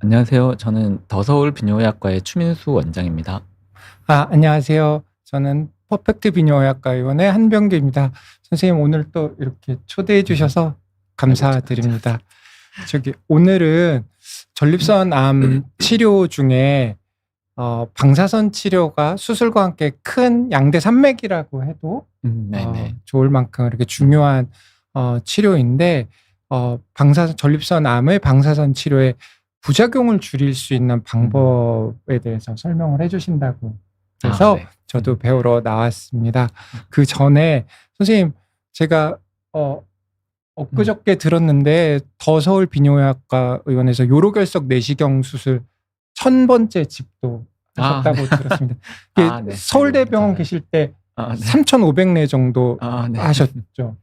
안녕하세요. 저는 더서울 비뇨의학과의 추민수 원장입니다. 안녕하세요. 저는 퍼펙트 비뇨의학과 의원의 한병규입니다. 선생님 오늘 또 이렇게 초대해 주셔서 감사드립니다. 오늘은 전립선 암 치료 중에 방사선 치료가 수술과 함께 큰 양대 산맥이라고 해도 네네. 좋을 만큼 이렇게 중요한 치료인데 전립선 암의 방사선 치료의 부작용을 줄일 수 있는 방법에 대해서 설명을 해주신다고 해서 네. 저도 배우러 나왔습니다. 그 전에 선생님 제가 엊그저께 들었는데 더서울 비뇨의학과 의원에서 요로결석 내시경 수술 1000번째 집도 하셨다고 들었습니다. 네. 서울대병원 계실 때 3,500례 정도 하셨죠.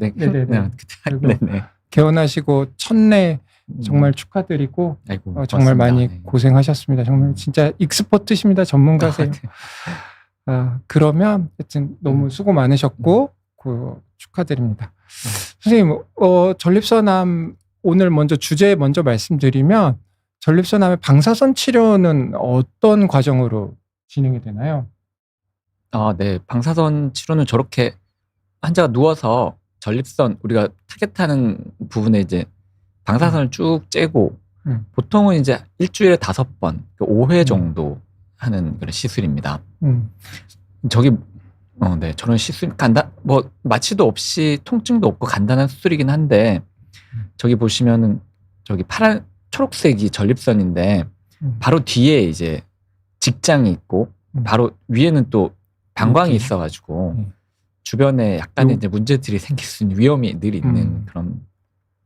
네. 네네네. 그리고 네네. 개원하시고 1000례 정말 축하드리고 아이고, 정말 고맙습니다. 많이 네. 고생하셨습니다. 정말 진짜 익스퍼트십니다. 전문가세요. 네. 그러면 하여튼 너무 수고 많으셨고 축하드립니다. 선생님 전립선암 오늘 먼저 주제 먼저 말씀드리면 전립선암의 방사선 치료는 어떤 과정으로 진행이 되나요? 네. 방사선 치료는 저렇게 환자가 누워서 전립선 우리가 타겟하는 부분에 이제 방사선을 쭉 째고 보통은 이제 일주일에 5번, 5회 정도 하는 그런 시술입니다. 네, 저런 시술 마취도 없이 통증도 없고 간단한 수술이긴 한데 저기 보시면은 저기 파란 초록색이 전립선인데 바로 뒤에 이제 직장이 있고 바로 위에는 또 방광이 있어가지고 주변에 약간의 이제 문제들이 생길 수 있는 위험이 늘 있는 그런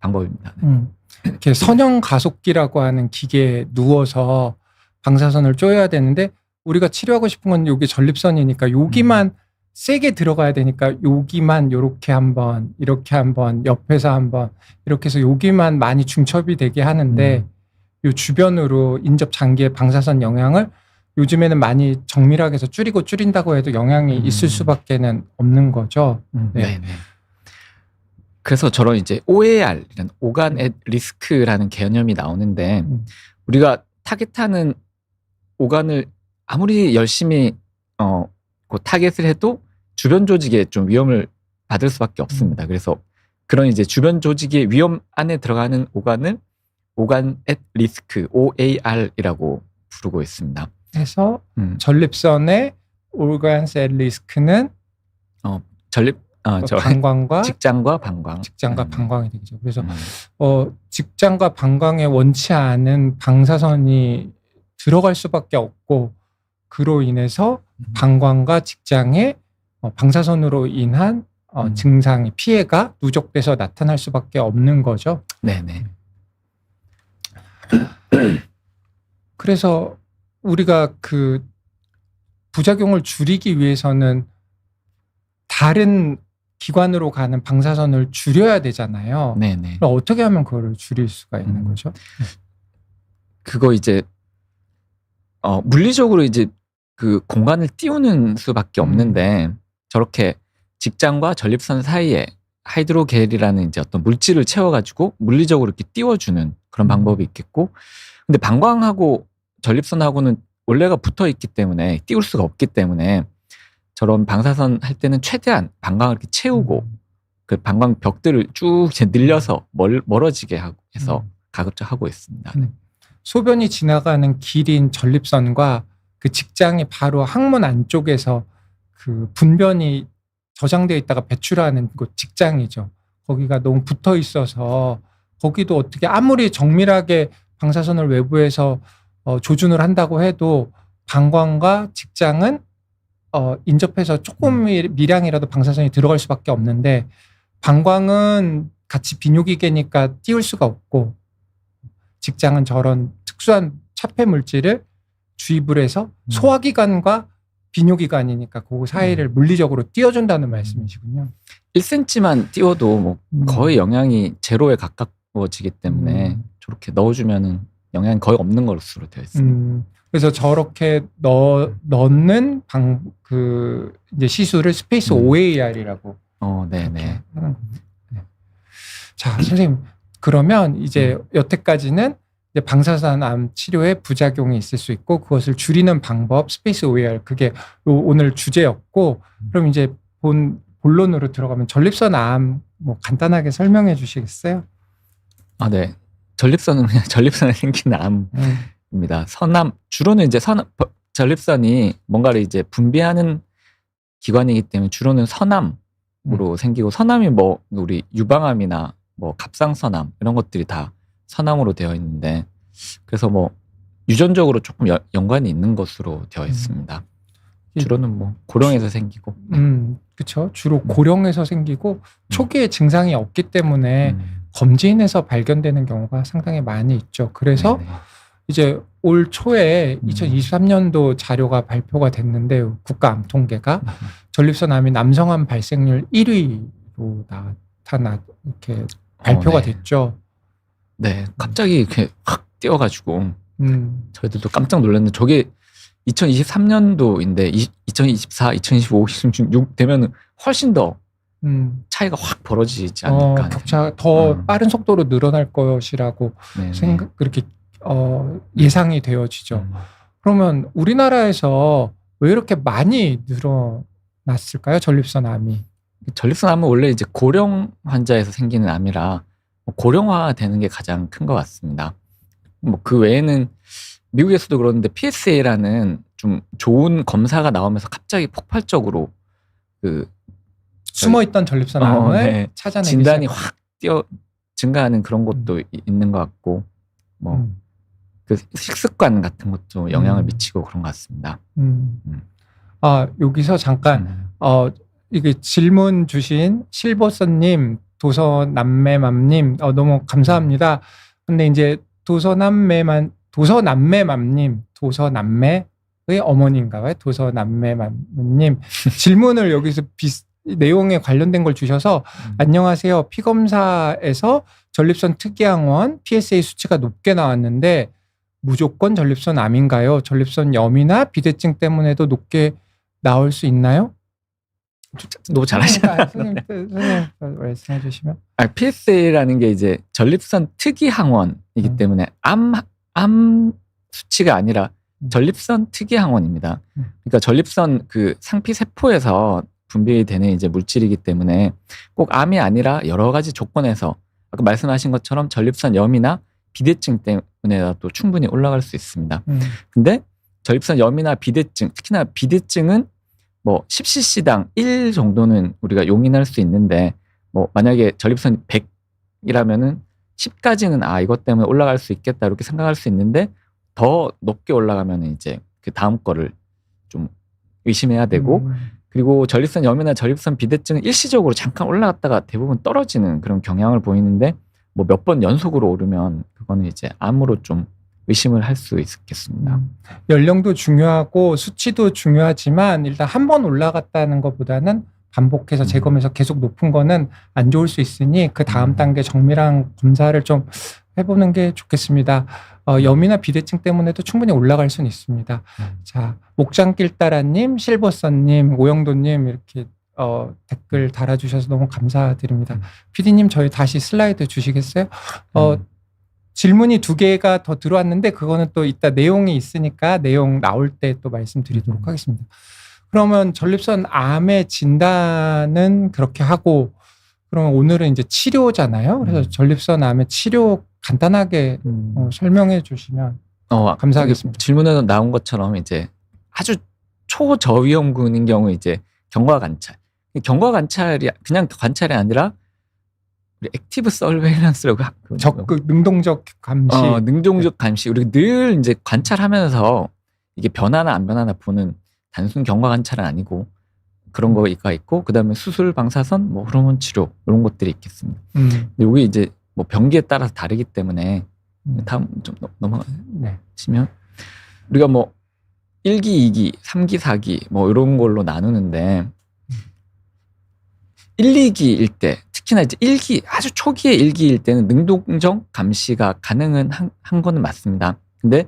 방법입니다. 네. 이렇게 선형 가속기라고 하는 기계에 누워서 방사선을 쪼여야 되는데 우리가 치료하고 싶은 건 여기 전립선이니까 여기만 세게 들어가야 되니까 여기만 요렇게 한번 이렇게 한번 옆에서 한번 이렇게 해서 여기만 많이 중첩이 되게 하는데 요 주변으로 인접 장기의 방사선 영향을 요즘에는 많이 정밀하게 해서 줄인다고 해도 영향이 있을 수밖에는 없는 거죠. 네. 그래서 저런 이제 OAR이라는 오간 앳 리스크라는 개념이 나오는데 우리가 타겟하는 오간을 아무리 열심히 그 타겟을 해도 주변 조직에 좀 위험을 받을 수밖에 없습니다. 그래서 그런 이제 주변 조직의 위험 안에 들어가는 오간을 오간 앳 리스크 OAR이라고 부르고 있습니다. 그래서 전립선의 오간 앳 리스크는 방광과 직장과 방광. 방광이 되죠. 그래서 직장과 방광에 원치 않은 방사선이 들어갈 수밖에 없고 그로 인해서 방광과 직장에 방사선으로 인한 증상이 피해가 누적돼서 나타날 수밖에 없는 거죠. 네네. 그래서 우리가 그 부작용을 줄이기 위해서는 다른 기관으로 가는 방사선을 줄여야 되잖아요. 네네. 그럼 어떻게 하면 그거를 줄일 수가 있는 거죠? 그거 이제 물리적으로 이제 그 공간을 띄우는 수밖에 없는데 저렇게 직장과 전립선 사이에 하이드로겔이라는 이제 어떤 물질을 채워가지고 물리적으로 이렇게 띄워주는 그런 방법이 있겠고, 근데 방광하고 전립선하고는 원래가 붙어 있기 때문에 띄울 수가 없기 때문에 저런 방사선 할 때는 최대한 방광을 이렇게 채우고 그 방광 벽들을 쭉 이제 늘려서 멀어지게 해서 가급적 하고 있습니다. 소변이 지나가는 길인 전립선과 그 직장이 바로 항문 안쪽에서 그 분변이 저장되어 있다가 배출하는 곳 직장이죠. 거기가 너무 붙어 있어서 거기도 어떻게 아무리 정밀하게 방사선을 외부에서 조준을 한다고 해도 방광과 직장은 인접해서 조금 미량이라도 방사선이 들어갈 수밖에 없는데 방광은 같이 비뇨기계니까 띄울 수가 없고 직장은 저런 특수한 차폐 물질을 주입을 해서 소화기관과 비뇨기관이니까 그 사이를 물리적으로 띄워준다는 말씀이시군요. 1cm만 띄워도 뭐 거의 영향이 제로에 가까워지기 때문에 저렇게 넣어주면은 영향이 거의 없는 것으로 되어 있습니다. 그래서 저렇게 넣는 이제 시술을 스페이스 OAR이라고 네네. 하는 겁니다. 자, 선생님 그러면 이제 여태까지는 이제 방사선암 치료에 부작용이 있을 수 있고 그것을 줄이는 방법, 스페이스 OER 그게 오늘 주제였고 그럼 이제 본론으로 들어가면 전립선암 뭐 간단하게 설명해 주시겠어요? 아, 네. 전립선은 그냥 전립선에 생긴 암입니다. 선암 주로는 이제 전립선이 뭔가를 이제 분비하는 기관이기 때문에 주로는 선암으로 생기고 선암이 뭐 우리 유방암이나 뭐 갑상선암 이런 것들이 다 선암으로 되어 있는데 그래서 뭐 유전적으로 조금 연관이 있는 것으로 되어 있습니다. 주로는 뭐 고령에서 생기고. 그렇죠. 주로 고령에서 생기고 초기에 증상이 없기 때문에 검진에서 발견되는 경우가 상당히 많이 있죠. 그래서 네네. 이제 올 초에 2023년도 자료가 발표가 됐는데 국가암통계가 전립선암이 남성암 발생률 1위로 이렇게 발표가 네. 됐죠. 네, 갑자기 이렇게 확 뛰어가지고 저희들도 깜짝 놀랐는데 저게 2023년도인데 2024, 2025, 2026 되면 훨씬 더 차이가 확 벌어지지 않을까. 격차 더 빠른 속도로 늘어날 것이라고 그렇게 예상이 되어지죠. 그러면 우리나라에서 왜 이렇게 많이 늘어났을까요? 전립선암이. 전립선암은 원래 이제 고령 환자에서 생기는 암이라 고령화되는 게 가장 큰 것 같습니다. 뭐 그 외에는 미국에서도 그러는데 PSA라는 좀 좋은 검사가 나오면서 갑자기 폭발적으로 그 숨어있던 전립선암을 찾아내기 진단이 확 증가하는 그런 것도 있는 것 같고 뭐 그 식습관 같은 것도 영향을 미치고 그런 것 같습니다. 여기서 잠깐 이게 질문 주신 실버선님, 도서남매맘님 너무 감사합니다. 근데 이제 도서남매의 어머니인가 봐요. 도서남매맘님 질문을 여기서 내용에 관련된 걸 주셔서 안녕하세요. 피검사에서 전립선 특이항원 PSA 수치가 높게 나왔는데 무조건 전립선 암인가요? 전립선 염이나 비대증 때문에도 높게 나올 수 있나요? 너무 잘하시네요. 선생님 말씀해 주시면. PSA라는 게 이제 전립선 특이 항원이기 때문에 암 수치가 아니라 전립선 특이 항원입니다. 그러니까 전립선 그 상피 세포에서 분비되는 이제 물질이기 때문에 꼭 암이 아니라 여러 가지 조건에서 아까 말씀하신 것처럼 전립선 염이나 비대증 때문에도 충분히 올라갈 수 있습니다. 근데 전립선 염이나 비대증, 특히나 비대증은 뭐 10cc당 1 정도는 우리가 용인할 수 있는데 뭐 만약에 전립선이 100이라면은 10까지는 이것 때문에 올라갈 수 있겠다 이렇게 생각할 수 있는데 더 높게 올라가면 이제 그 다음 거를 좀 의심해야 되고 그리고 전립선 염이나 전립선 비대증은 일시적으로 잠깐 올라갔다가 대부분 떨어지는 그런 경향을 보이는데 뭐 몇 번 연속으로 오르면 그거는 이제 암으로 좀 의심을 할 수 있겠습니다. 연령도 중요하고 수치도 중요하지만 일단 한 번 올라갔다는 것보다는 반복해서 재검해서 계속 높은 거는 안 좋을 수 있으니 그 다음 단계 정밀한 검사를 좀 해보는 게 좋겠습니다. 염이나 비대증 때문에도 충분히 올라갈 수는 있습니다. 자, 목장길따라님, 실버선님, 오영도님 이렇게 댓글 달아주셔서 너무 감사드립니다. PD님 저희 다시 슬라이드 주시겠어요? 질문이 2개가 더 들어왔는데 그거는 또 이따 내용이 있으니까 내용 나올 때 또 말씀드리도록 하겠습니다. 그러면 전립선 암의 진단은 그렇게 하고 그러면 오늘은 이제 치료잖아요. 그래서 전립선 암의 치료 간단하게 설명해 주시면 감사하겠습니다. 질문에서 나온 것처럼 이제 아주 초저위험군인 경우 이제 경과 관찰. 경과 관찰이 그냥 관찰이 아니라 우리 액티브 서베일런스라고 적극 능동적 감시. 능동적 감시. 우리 늘 이제 관찰하면서 이게 변하나 안 변하나 보는 단순 경과 관찰은 아니고 그런 거가 있고 그다음에 수술, 방사선, 뭐 호르몬 치료 이런 것들이 있겠습니다. 근데 여기 이제 뭐 병기에 따라서 다르기 때문에 다음 좀 넘어가시면 우리가 뭐 1기, 2기, 3기, 4기 뭐 이런 걸로 나누는데 1, 2기일 때 특히나 이제 1기 아주 초기의 1기일 때는 능동적 감시가 가능은 한 거는 맞습니다. 근데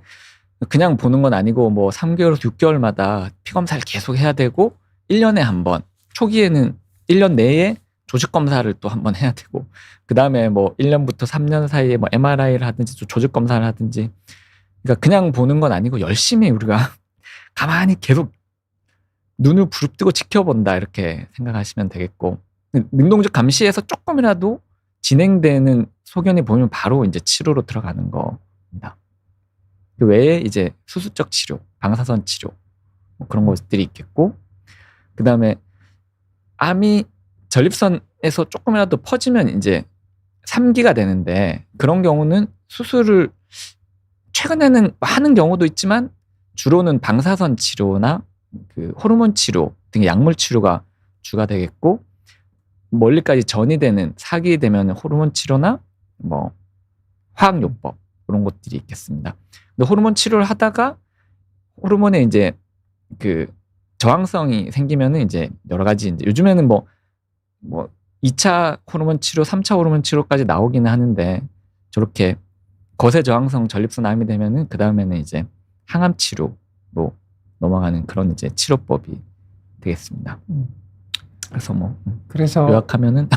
그냥 보는 건 아니고 뭐 3개월에서 6개월마다 피검사를 계속 해야 되고 1년에 한 번 초기에는 1년 내에 조직 검사를 또 한번 해야 되고 그 다음에 뭐 1년부터 3년 사이에 뭐 MRI를 하든지 또 조직 검사를 하든지 그러니까 그냥 보는 건 아니고 열심히 우리가 가만히 계속 눈을 부릅뜨고 지켜본다 이렇게 생각하시면 되겠고 능동적 감시에서 조금이라도 진행되는 소견이 보이면 바로 이제 치료로 들어가는 겁니다. 그 외에 이제 수술적 치료, 방사선 치료 뭐 그런 것들이 있겠고 그 다음에 암이 전립선에서 조금이라도 퍼지면 이제 3기가 되는데 그런 경우는 수술을 최근에는 하는 경우도 있지만 주로는 방사선 치료나 그 호르몬 치료 등의 약물 치료가 주가 되겠고 멀리까지 전이 되는 4기 되면 호르몬 치료나 뭐 화학요법 그런 것들이 있겠습니다. 근데 호르몬 치료를 하다가 호르몬에 이제 그 저항성이 생기면은 이제 여러 가지 이제 요즘에는 뭐 2차 호르몬 치료, 3차 호르몬 치료까지 나오기는 하는데 저렇게 거세 저항성 전립선 암이 되면은 그 다음에는 이제 항암 치료로 넘어가는 그런 이제 치료법이 되겠습니다. 그래서 그래서 요약하면은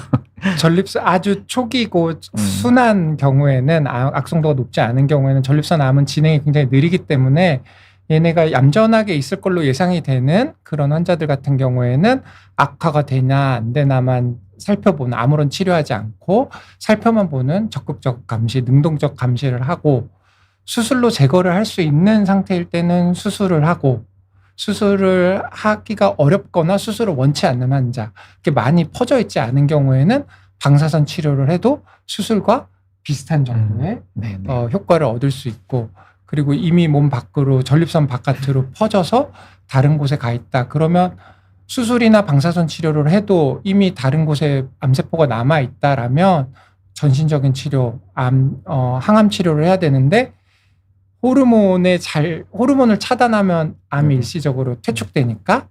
전립선 아주 초기고 순한 경우에는 악성도가 높지 않은 경우에는 전립선 암은 진행이 굉장히 느리기 때문에 얘네가 얌전하게 있을 걸로 예상이 되는 그런 환자들 같은 경우에는 악화가 되냐 안 되나만 살펴보는 아무런 치료하지 않고 살펴만 보는 적극적 감시, 능동적 감시를 하고 수술로 제거를 할 수 있는 상태일 때는 수술을 하고 수술을 하기가 어렵거나 수술을 원치 않는 환자 이렇게 많이 퍼져 있지 않은 경우에는 방사선 치료를 해도 수술과 비슷한 정도의 효과를 얻을 수 있고 그리고 이미 몸 밖으로 전립선 바깥으로 퍼져서 다른 곳에 가 있다. 그러면 수술이나 방사선 치료를 해도 이미 다른 곳에 암세포가 남아 있다라면 전신적인 치료, 항암 치료를 해야 되는데 호르몬을 차단하면 암이 일시적으로 퇴축되니까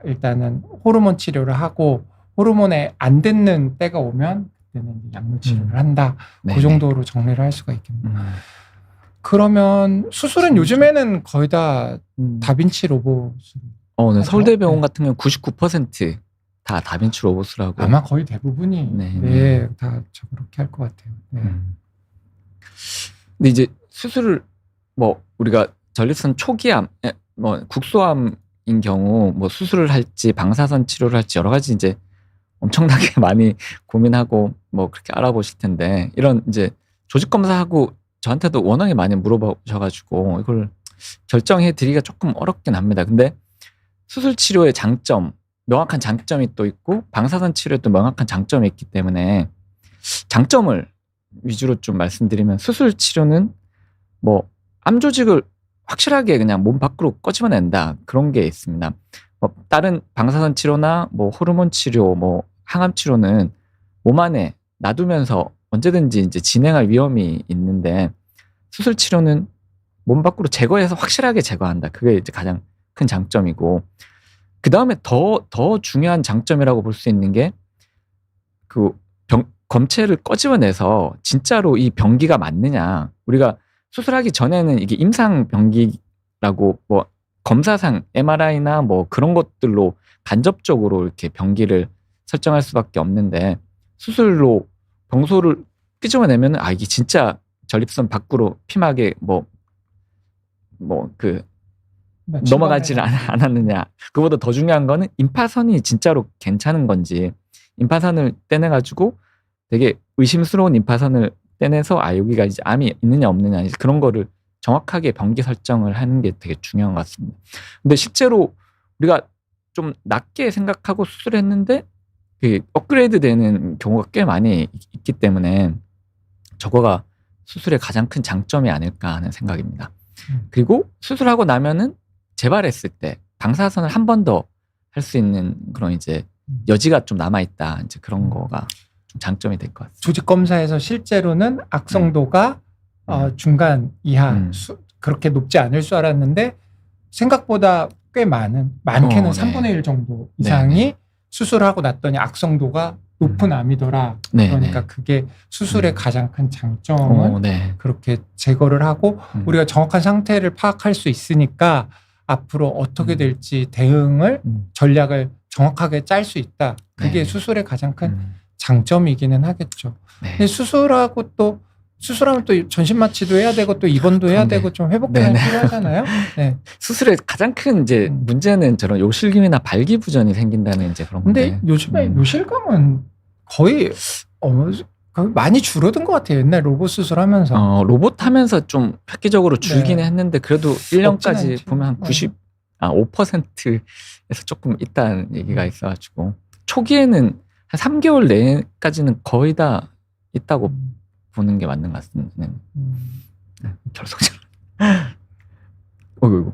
일단은 호르몬 치료를 하고 호르몬에 안 듣는 때가 오면 그때는 약물 치료를 한다. 그 정도로 정리를 할 수가 있겠네요. 그러면 수술은 요즘에는 거의 다 다빈치 로봇. 네. 서울대병원 같은 경우는 99% 다 다빈치 로봇을 하고 아마 거의 대부분이 다 그렇게 할 것 같아요. 근데 이제 수술을 우리가 전립선 초기암, 국소암인 경우 수술을 할지 방사선 치료를 할지 여러 가지 이제 엄청나게 많이 고민하고 그렇게 알아보실 텐데 이런 이제 조직 검사하고 저한테도 워낙에 많이 물어보셔가지고 이걸 결정해 드리기가 조금 어렵긴 합니다. 근데 수술 치료의 장점, 명확한 장점이 또 있고 방사선 치료에도 명확한 장점이 있기 때문에 장점을 위주로 좀 말씀드리면 수술 치료는 암 조직을 확실하게 그냥 몸 밖으로 꺼집어낸다 그런 게 있습니다. 다른 방사선 치료나 호르몬 치료, 항암 치료는 몸 안에 놔두면서 언제든지 이제 진행할 위험이 있는데 수술 치료는 몸 밖으로 제거해서 확실하게 제거한다. 그게 이제 가장 큰 장점이고 그 다음에 더 중요한 장점이라고 볼 수 있는 게 그 검체를 꺼집어내서 진짜로 이 병기가 맞느냐. 우리가 수술하기 전에는 이게 임상 병기라고 검사상 MRI나 그런 것들로 간접적으로 이렇게 병기를 설정할 수밖에 없는데 수술로 병소를 끄집어내면 이게 진짜 전립선 밖으로 피막에 넘어가지 않았느냐. 그보다 더 중요한 거는 임파선이 진짜로 괜찮은 건지 임파선을 떼내가지고 되게 의심스러운 임파선을 떼내서 여기가 이제 암이 있느냐 없느냐 그런 거를 정확하게 병기 설정을 하는 게 되게 중요한 것 같습니다. 근데 실제로 우리가 좀 낮게 생각하고 수술했는데 업그레이드 되는 경우가 꽤 많이 있기 때문에 저거가 수술의 가장 큰 장점이 아닐까 하는 생각입니다. 그리고 수술하고 나면은 재발했을 때 방사선을 한 번 더 할 수 있는 그런 이제 여지가 좀 남아있다. 이제 그런 거가 좀 장점이 될 것 같습니다. 조직 검사에서 실제로는 악성도가 중간 이하 그렇게 높지 않을 줄 알았는데 생각보다 꽤 많게는 3분의 1 정도 이상이 수술하고 났더니 악성도가 높은 암이더라. 그러니까 그게 수술의 가장 큰 장점은 그렇게 제거를 하고 우리가 정확한 상태를 파악할 수 있으니까 앞으로 어떻게 될지 대응을 전략을 정확하게 짤 수 있다. 그게 네. 수술의 가장 큰 장점이기는 하겠죠. 네. 근데 수술하면 또 전신 마취도 해야 되고 또 입원도 해야 그런데. 되고 좀 회복 기간이 네네. 필요하잖아요. 네. 수술의 가장 큰 이제 문제는 저런 요실금이나 발기부전이 생긴다는 이제 그런 건데. 근데 요즘에 요실금은 거의 많이 줄어든 것 같아요. 옛날 로봇 수술하면서. 로봇 하면서 좀 획기적으로 줄기는 네. 했는데 그래도 없진 1년까지 않지. 보면 한 5%에서 조금 있다는 얘기가 있어가지고 초기에는 한 3개월 내까지는 거의 다 있다고 보는 게 맞는 것 같습니다. 네. 결석전. 어이구.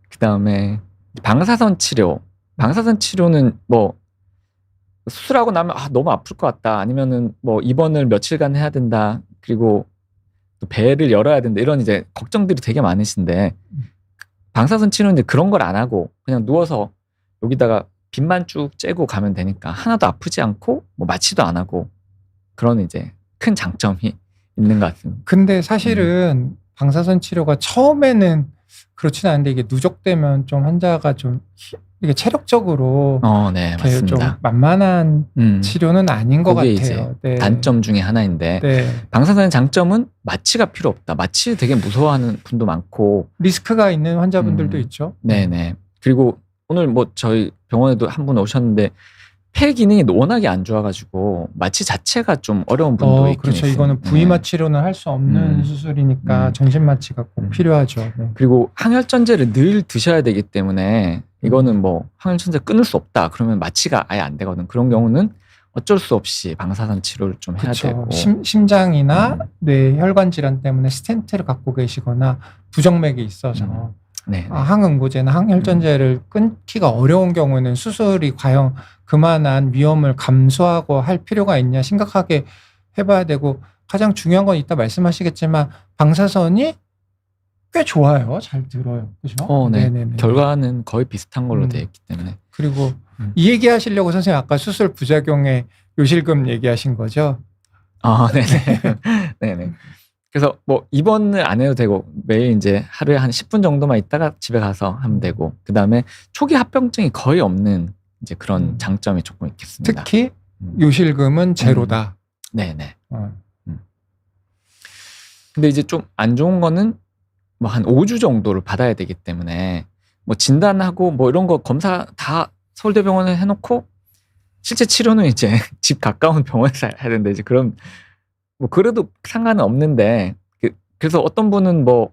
그 다음에 방사선 치료. 방사선 치료는 뭐 수술하고 나면 너무 아플 것 같다. 아니면은 뭐 입원을 며칠간 해야 된다. 그리고 또 배를 열어야 된다. 이런 이제 걱정들이 되게 많으신데 방사선 치료는 이제 그런 걸 안 하고 그냥 누워서 여기다가 빗만 쭉 쬐고 가면 되니까 하나도 아프지 않고 뭐 마취도 안 하고 그런 이제 큰 장점이 있는 것 같습니다. 근데 사실은 방사선 치료가 처음에는 그렇진 않은데 이게 누적되면 좀 환자가 좀 이게 체력적으로 네, 이렇게 좀 맞습니다. 만만한 치료는 아닌 것 그게 같아요. 이제 단점 중에 하나인데 네. 방사선의 장점은 마취가 필요 없다. 마취 되게 무서워하는 분도 많고 리스크가 있는 환자분들도 있죠. 네네. 그리고 오늘 뭐 저희 병원에도 한 분 오셨는데 폐 기능이 워낙에 안 좋아가지고 마취 자체가 좀 어려운 분도 있긴 그렇죠. 있어요. 이거는 부위마 치료는 할 수 없는 수술이니까 전신 마취가 꼭 필요하죠. 네. 그리고 항혈전제를 늘 드셔야 되기 때문에 이거는 뭐 항혈전제 끊을 수 없다. 그러면 마취가 아예 안 되거든. 그런 경우는 어쩔 수 없이 방사선 치료를 좀 해야 되고. 심장이나 뇌 혈관 질환 때문에 스텐트를 갖고 계시거나 부정맥이 있어서 네. 항응고제나 항혈전제를 끊기가 어려운 경우는 수술이 과연 그만한 위험을 감수하고 할 필요가 있냐 심각하게 해봐야 되고 가장 중요한 건 이따 말씀하시겠지만 방사선이 꽤 좋아요. 잘 들어요. 그죠? 네. 네네네. 결과는 거의 비슷한 걸로 되어 있기 때문에. 그리고 이 얘기 하시려고 선생님 아까 수술 부작용에 요실금 얘기하신 거죠? 네네. 네네. 그래서 뭐 입원을 안 해도 되고 매일 이제 하루에 한 10분 정도만 있다가 집에 가서 하면 되고 그 다음에 초기 합병증이 거의 없는 이제 그런 장점이 조금 있겠습니다. 특히 요실금은 제로다. 네네. 근데 이제 좀 안 좋은 거는 뭐 한 5주 정도를 받아야 되기 때문에 뭐 진단하고 뭐 이런 거 검사 다 서울대병원에 해놓고 실제 치료는 이제 집 가까운 병원에서 해야 되는데 이제 그런 뭐 그래도 상관은 없는데 그래서 어떤 분은 뭐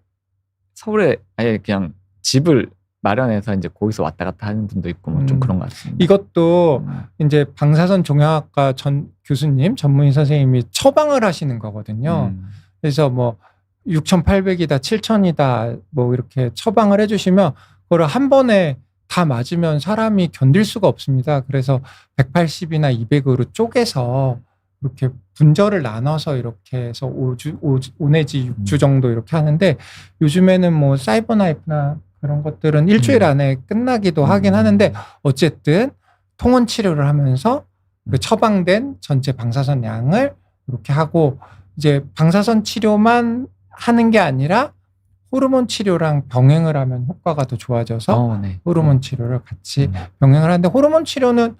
서울에 아예 그냥 집을 마련해서 이제 거기서 왔다 갔다 하는 분도 있고 뭐 좀 그런 것 같습니다. 이것도 이제 방사선 종양학과 전 교수님 전문의 선생님이 처방을 하시는 거거든요. 그래서 뭐 6,800이다 7,000이다 뭐 이렇게 처방을 해주시면 그걸 한 번에 다 맞으면 사람이 견딜 수가 없습니다. 그래서 180이나 200으로 쪼개서 이렇게 분절을 나눠서 이렇게 해서 5 내지 6주 정도 이렇게 하는데 요즘에는 뭐 사이버나이프나 그런 것들은 일주일 안에 끝나기도 하긴 하는데 어쨌든 통원 치료를 하면서 그 처방된 전체 방사선 양을 이렇게 하고 이제 방사선 치료만 하는 게 아니라 호르몬 치료랑 병행을 하면 효과가 더 좋아져서 호르몬 치료를 같이 병행을 하는데 호르몬 치료는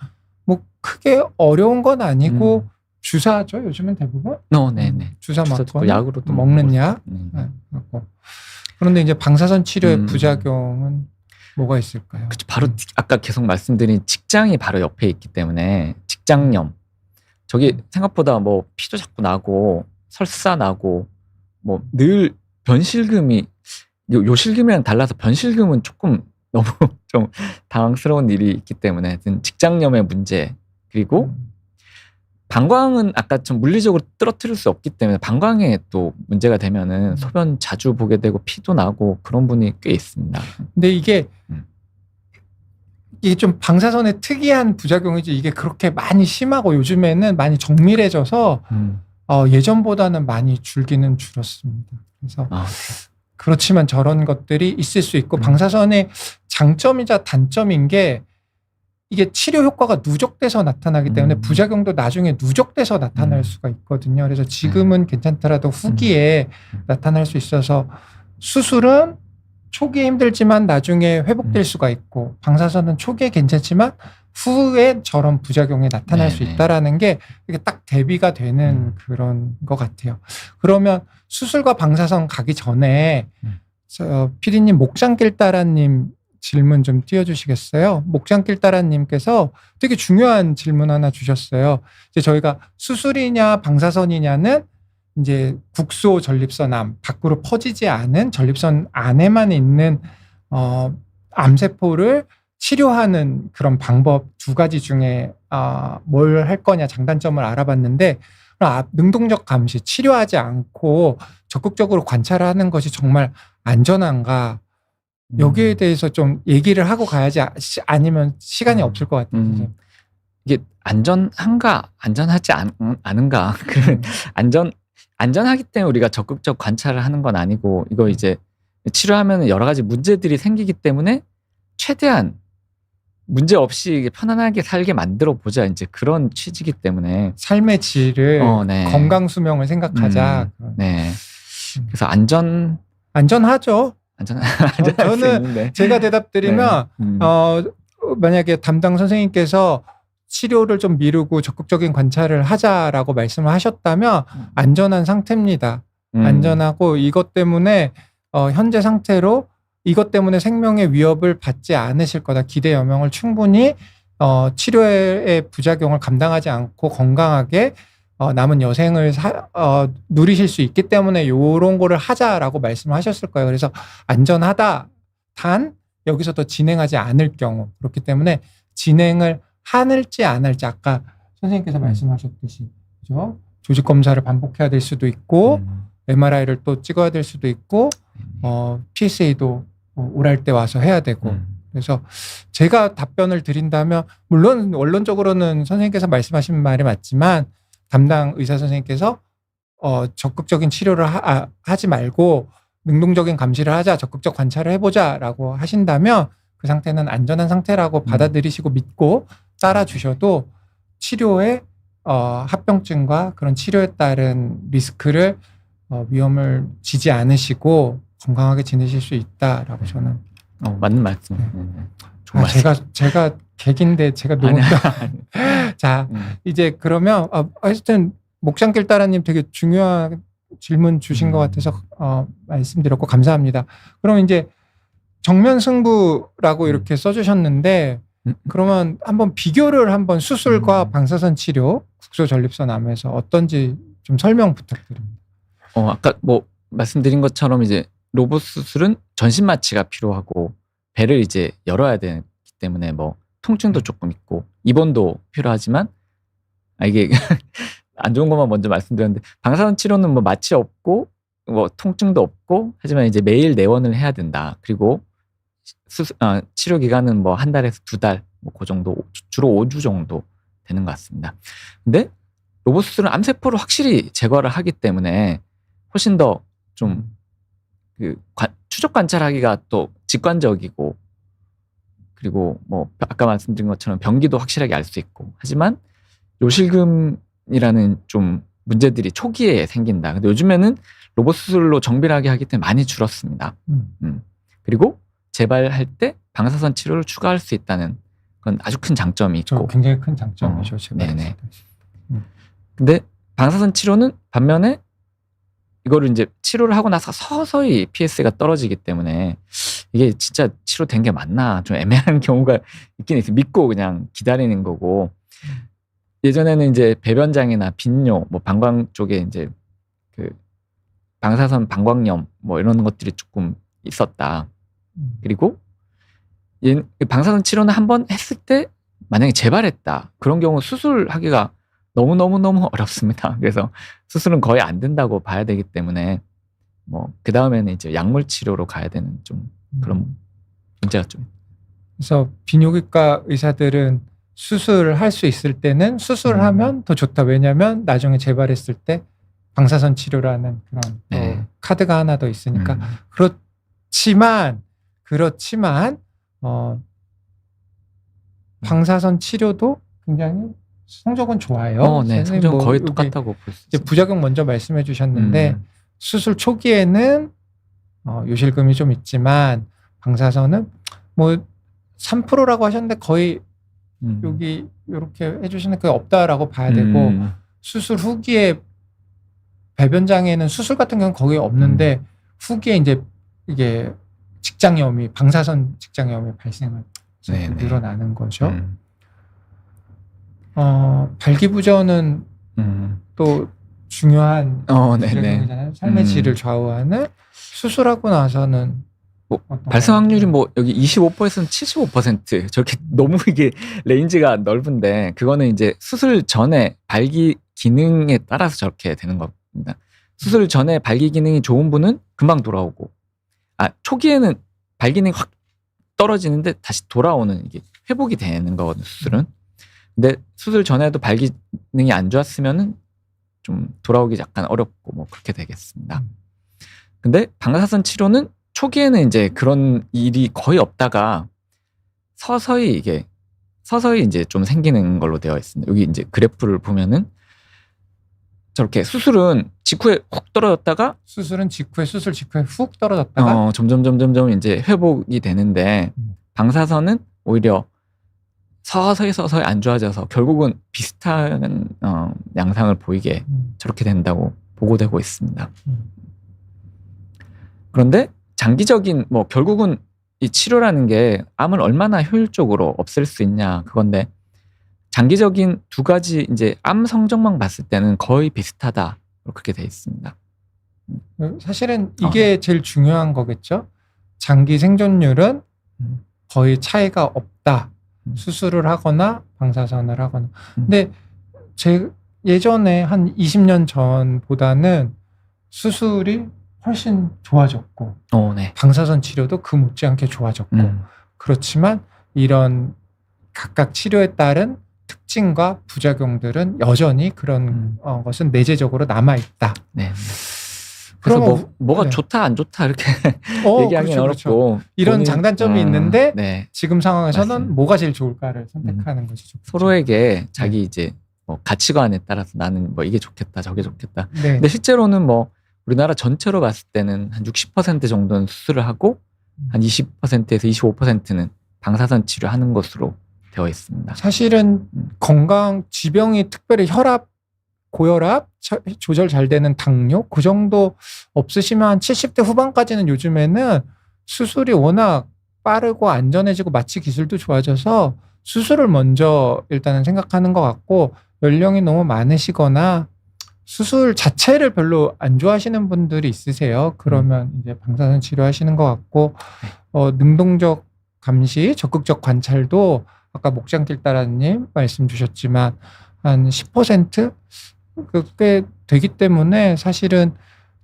뭐 크게 어려운 건 아니고 주사죠. 요즘은 대부분. 네네. 주사 맞고 약으로도 먹는 약. 그런데 이제 방사선 치료의 부작용은 뭐가 있을까요? 그쵸, 바로 아까 계속 말씀드린 직장이 바로 옆에 있기 때문에 직장염. 저기 생각보다 뭐 피도 자꾸 나고 설사 나고 뭐 늘 변실금이 요실금이랑 달라서 변실금은 조금 너무 좀 당황스러운 일이 있기 때문에 직장염의 문제 그리고 방광은 아까 좀 물리적으로 떨어뜨릴 수 없기 때문에 방광에 또 문제가 되면은 소변 자주 보게 되고 피도 나고 그런 분이 꽤 있습니다. 근데 이게 좀 방사선의 특이한 부작용이지 이게 그렇게 많이 심하고 요즘에는 많이 정밀해져서 예전보다는 많이 줄기는 줄었습니다. 그래서 그렇지만 저런 것들이 있을 수 있고 방사선의 장점이자 단점인 게 이게 치료 효과가 누적돼서 나타나기 때문에 부작용도 나중에 누적돼서 나타날 수가 있거든요. 그래서 지금은 괜찮더라도 후기에 나타날 수 있어서 수술은 초기에 힘들지만 나중에 회복될 수가 있고 방사선은 초기에 괜찮지만 후에 저런 부작용이 나타날 수 네네. 있다라는 게 이게 딱 대비가 되는 그런 것 같아요. 그러면 수술과 방사선 가기 전에 피디님 목장길따라님 질문 좀 띄워주시겠어요? 목장길따라님께서 되게 중요한 질문 하나 주셨어요. 이제 저희가 수술이냐 방사선이냐는 이제 국소 전립선암 밖으로 퍼지지 않은 전립선 안에만 있는 암세포를 치료하는 그런 방법 두 가지 중에 뭘 할 거냐 장단점을 알아봤는데 능동적 감시 치료하지 않고 적극적으로 관찰하는 것이 정말 안전한가 여기에 대해서 좀 얘기를 하고 가야지 아니면 시간이 없을 것 같아요. 이게 안전한가 안전하지 않은가 그러면 안전하기 때문에 우리가 적극적 관찰을 하는 건 아니고 이거 이제 치료하면 여러 가지 문제들이 생기기 때문에 최대한 문제 없이 편안하게 살게 만들어 보자 이제 그런 취지이기 때문에 삶의 질을 네. 건강 수명을 생각하자. 네. 그래서 안전하죠. 안전할 저는 수 있는데. 제가 대답드리면 네. 만약에 담당 선생님께서 치료를 좀 미루고 적극적인 관찰을 하자라고 말씀을 하셨다면 안전한 상태입니다. 안전하고 이것 때문에 현재 상태로 이것 때문에 생명의 위협을 받지 않으실 거다. 기대 여명을 충분히 치료의 부작용을 감당하지 않고 건강하게 남은 여생을 누리실 수 있기 때문에 이런 거를 하자라고 말씀을 하셨을 거예요. 그래서 안전하다. 단 여기서 더 진행하지 않을 경우 그렇기 때문에 진행을 할지 안 할지 아까 선생님께서 말씀하셨듯이 그죠? 조직 검사를 반복해야 될 수도 있고 MRI를 또 찍어야 될 수도 있고 PSA도 오랄 때 와서 해야 되고 그래서 제가 답변을 드린다면 물론 원론적으로는 선생님께서 말씀하신 말이 맞지만 담당 의사 선생님께서 적극적인 치료를 하지 말고 능동적인 감시를 하자 적극적 관찰을 해보자라고 하신다면 그 상태는 안전한 상태라고 받아들이시고 믿고 따라 주셔도 치료에 합병증과 그런 치료에 따른 리스크를 위험을 지지 않으시고 건강하게 지내실 수 있다라고 저는 맞는 말씀. 제가 객인데 제가 너무 자 이제 그러면 하여튼 목장길따라님 되게 중요한 질문 주신 것 같아서 말씀드렸고 감사합니다. 그럼 이제 정면 승부라고 이렇게 써주셨는데 그러면 한번 비교를 한번 수술과 방사선 치료 국소 전립선 암에서 어떤지 좀 설명 부탁드립니다. 아까 뭐 말씀드린 것처럼 이제 로봇 수술은 전신 마취가 필요하고 배를 이제 열어야 되기 때문에 뭐 통증도 조금 있고 입원도 필요하지만 이게 안 좋은 것만 먼저 말씀드렸는데 방사선 치료는 뭐 마취 없고 뭐 통증도 없고 하지만 이제 매일 내원을 해야 된다. 그리고 치료 기간은 뭐 한 달에서 2달 뭐 그 정도 주로 5주 정도 되는 것 같습니다. 근데 로봇 수술은 암세포를 확실히 제거를 하기 때문에 훨씬 더 좀 추적 관찰하기가 또 직관적이고 그리고 뭐 아까 말씀드린 것처럼 병기도 확실하게 알 수 있고 하지만 요실금이라는 좀 문제들이 초기에 생긴다. 근데 요즘에는 로봇 수술로 정밀하게 하기 때문에 많이 줄었습니다. 그리고 재발할 때 방사선 치료를 추가할 수 있다는 건 아주 큰 장점이 있고 굉장히 큰 장점이죠. 네네. 근데 방사선 치료는 반면에 이거를 이제 치료를 하고 나서 서서히 PS가 떨어지기 때문에 이게 진짜 치료된 게 맞나 좀 애매한 경우가 있긴 있어요. 믿고 그냥 기다리는 거고 예전에는 이제 배변장애나 빈뇨, 뭐 방광 쪽에 이제 방사선 방광염 뭐 이런 것들이 조금 있었다. 그리고 방사선 치료는 한번 했을 때 만약에 재발했다. 그런 경우 수술하기가 너무 어렵습니다. 그래서 수술은 거의 안 된다고 봐야 되기 때문에 뭐 그 다음에는 이제 약물 치료로 가야 되는 좀 그런 문제가 좀. 그래서 비뇨기과 의사들은 수술을 할 수 있을 때는 수술하면 더 좋다. 왜냐하면 나중에 재발했을 때 방사선 치료라는 그런 카드가 하나 더 있으니까. 그렇지만 방사선 치료도 굉장히 성적은 좋아요. 네, 성적은 거의 똑같다고 볼 수 있어요. 부작용 먼저 말씀해 주셨는데 수술 초기에는 요실금이 좀 있지만 방사선은 뭐 3%라고 하셨는데 거의 여기 이렇게 해주시는 게 없다라고 봐야 되고 수술 후기에 배변장애는 수술 같은 경우는 거의 없는데 후기에 이제 이게 직장염이 방사선 직장염이 발생을 늘어나는 거죠. 발기부전은 또 중요한 부작용이잖아요. 삶의 질을 좌우하는 수술하고 나서는 뭐 발생 확률이 뭐 여기 25%에서는 75% 저렇게 너무 이게 레인지가 넓은데 그거는 이제 수술 전에 발기 기능에 따라서 저렇게 되는 겁니다. 수술 전에 발기 기능이 좋은 분은 금방 돌아오고 초기에는 발기 기능이 확 떨어지는데 다시 돌아오는 이게 회복이 되는 거거든요, 수술은. 근데 수술 전에도 발기 기능이 안 좋았으면은 좀 돌아오기 약간 어렵고 뭐 그렇게 되겠습니다. 근데 방사선 치료는 초기에는 이제 그런 일이 거의 없다가 서서히 이제 좀 생기는 걸로 되어 있습니다. 여기 이제 그래프를 보면은 저렇게 수술은 직후에 훅 떨어졌다가 수술 직후에 훅 떨어졌다가 점점 이제 회복이 되는데 방사선은 오히려 서서히 안 좋아져서 결국은 비슷한 양상을 보이게 저렇게 된다고 보고되고 있습니다. 그런데 장기적인 뭐 결국은 이 치료라는 게 암을 얼마나 효율적으로 없앨 수 있냐 그건데 장기적인 두 가지 이제 암 성적만 봤을 때는 거의 비슷하다 그렇게 돼 있습니다. 사실은 이게 제일 중요한 거겠죠. 장기 생존율은 거의 차이가 없다. 수술을 하거나 방사선을 하거나. 근데 예전에 한 20년 전보다는 수술이 훨씬 좋아졌고 방사선 치료도 그 못지않게 좋아졌고 그렇지만 이런 각각 치료에 따른 특징과 부작용들은 여전히 그런 것은 내재적으로 남아있다. 그래서 뭐가 좋다 안 좋다 이렇게 얘기하기는 어렵고 이런 장단점이 있는데 지금 상황에서는 맞습니다. 뭐가 제일 좋을까를 선택하는 것이 좋죠. 서로에게 자기 이제 뭐 가치관에 따라서 나는 뭐 이게 좋겠다 저게 좋겠다. 근데 실제로는 뭐 우리나라 전체로 봤을 때는 한 60% 정도는 수술을 하고 한 20%에서 25%는 방사선 치료하는 것으로 되어 있습니다. 사실은 건강 지병이 특별히 혈압, 고혈압 조절 잘 되는 당뇨 그 정도 없으시면 한 70대 후반까지는 요즘에는 수술이 워낙 빠르고 안전해지고 마취 기술도 좋아져서 수술을 먼저 일단은 생각하는 것 같고 연령이 너무 많으시거나 수술 자체를 별로 안 좋아하시는 분들이 있으세요. 그러면 이제 방사선 치료하시는 것 같고 능동적 감시, 적극적 관찰도 아까 목장길따라님 말씀 주셨지만 한 10% 꽤 되기 때문에 사실은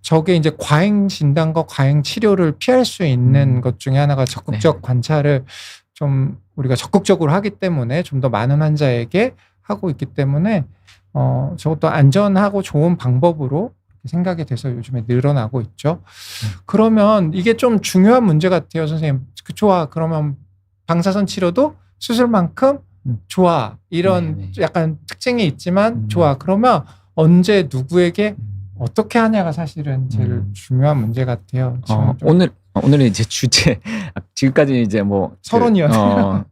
저게 이제 과잉 진단과 과잉 치료를 피할 수 있는 것 중에 하나가 적극적 관찰을 좀 우리가 적극적으로 하기 때문에 좀 더 많은 환자에게 하고 있기 때문에 저것도 안전하고 좋은 방법으로 생각이 돼서 요즘에 늘어나고 있죠. 그러면 이게 좀 중요한 문제 같아요, 선생님. 좋아. 그러면 방사선 치료도 수술만큼 좋아. 이런 약간 특징이 있지만 좋아. 그러면 언제 누구에게 어떻게 하냐가 사실은 제일 중요한 문제 같아요. 오늘 이제 주제 지금까지 이제 뭐 서론이었네요.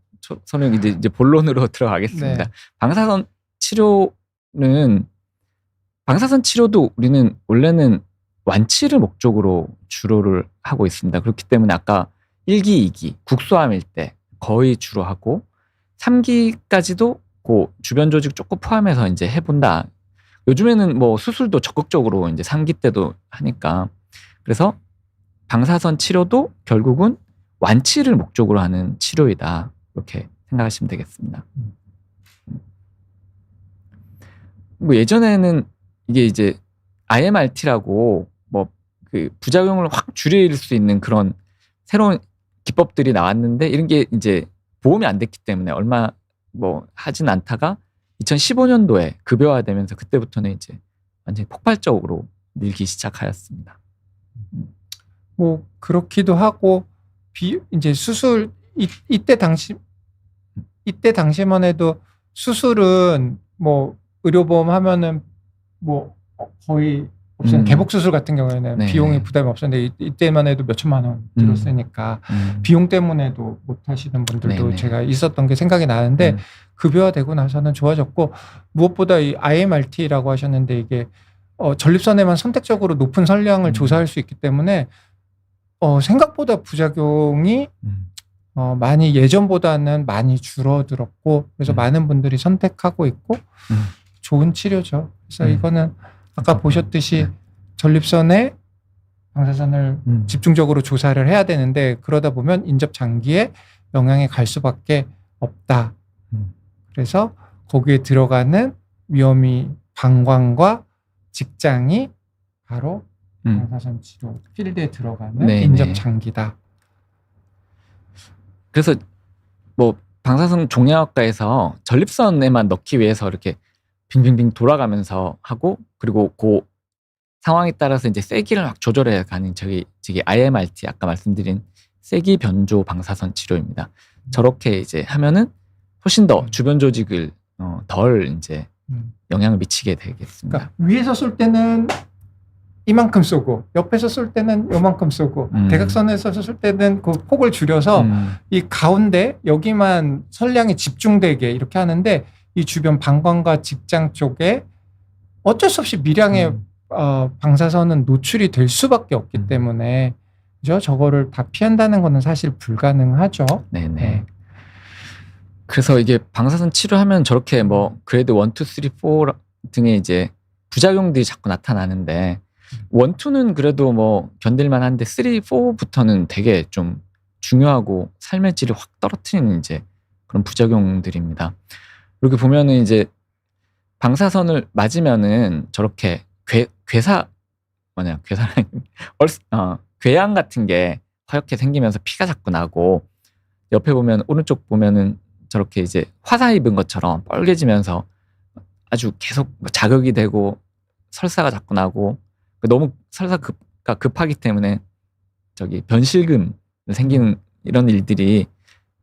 서론 이제 본론으로 들어가겠습니다. 방사선 치료도 우리는 원래는 완치를 목적으로 주로를 하고 있습니다. 그렇기 때문에 아까 1기, 2기 국소암일 때 거의 주로 하고 3기까지도 그 주변 조직 조금 포함해서 이제 해본다. 요즘에는 뭐 수술도 적극적으로 이제 3기 때도 하니까 그래서 방사선 치료도 결국은 완치를 목적으로 하는 치료이다. 이렇게 생각하시면 되겠습니다. 뭐 예전에는 이게 이제 IMRT라고 뭐 그 부작용을 확 줄일 수 있는 그런 새로운 기법들이 나왔는데 이런 게 이제 보험이 안 됐기 때문에 얼마 뭐 하진 않다가 2015년도에 급여화되면서 그때부터는 이제 완전히 폭발적으로 늘기 시작하였습니다. 뭐 그렇기도 하고 이제 수술 이때 당시만 해도 수술은 뭐 의료보험 하면은 뭐 거의 없으면 개복 수술 같은 경우에는 네. 비용이 부담이 없었는데 이때만 해도 몇 천만 원 들었으니까 비용 때문에도 못 하시는 분들도 네네. 제가 있었던 게 생각이 나는데 급여화되고 나서는 좋아졌고 무엇보다 이 IMRT라고 하셨는데 이게 전립선에만 선택적으로 높은 선량을 조사할 수 있기 때문에 생각보다 부작용이 많이 예전보다는 많이 줄어들었고 그래서 많은 분들이 선택하고 있고 좋은 치료죠. 그래서 이거는 아까 보셨듯이 전립선에 방사선을 집중적으로 조사를 해야 되는데 그러다 보면 인접 장기에 영향이 갈 수밖에 없다. 그래서 거기에 들어가는 위험이 방광과 직장이 바로 방사선 치료 필드에 들어가는 네네. 인접 장기다. 그래서 뭐 방사선 종양학과에서 전립선에만 넣기 위해서 이렇게 빙빙빙 돌아가면서 하고 그리고 그 상황에 따라서 이제 세기를 막 조절해 가는 저기 IMRT 아까 말씀드린 세기 변조 방사선 치료입니다. 저렇게 이제 하면은 훨씬 더 주변 조직을 덜 이제 영향을 미치게 되겠습니다. 그러니까 위에서 쏠 때는 이만큼 쏘고 옆에서 쏠 때는 요만큼 쏘고 대각선에서 쏠 때는 그 폭을 줄여서 이 가운데 여기만 선량이 집중되게 이렇게 하는데 이 주변 방광과 직장 쪽에 어쩔 수 없이 미량의 방사선은 노출이 될 수밖에 없기 때문에 그죠? 저거를 다 피한다는 거는 사실 불가능하죠. 네네. 네. 그래서 이게 방사선 치료하면 저렇게 뭐 그레이드 1, 2, 3, 4 등의 이제 부작용들이 자꾸 나타나는데 1, 2는 그래도 뭐 견딜만 한데 3, 4부터는 되게 좀 중요하고 삶의 질을 확 떨어뜨리는 이제 그런 부작용들입니다. 이렇게 보면은 이제 방사선을 맞으면은 저렇게 궤양 같은 게 허옇게 생기면서 피가 자꾸 나고 옆에 보면 오른쪽 보면은 저렇게 이제 화상 입은 것처럼 빨개지면서 아주 계속 자극이 되고 설사가 자꾸 나고 너무 설사가 급하기 때문에 저기 변실금 생기는 이런 일들이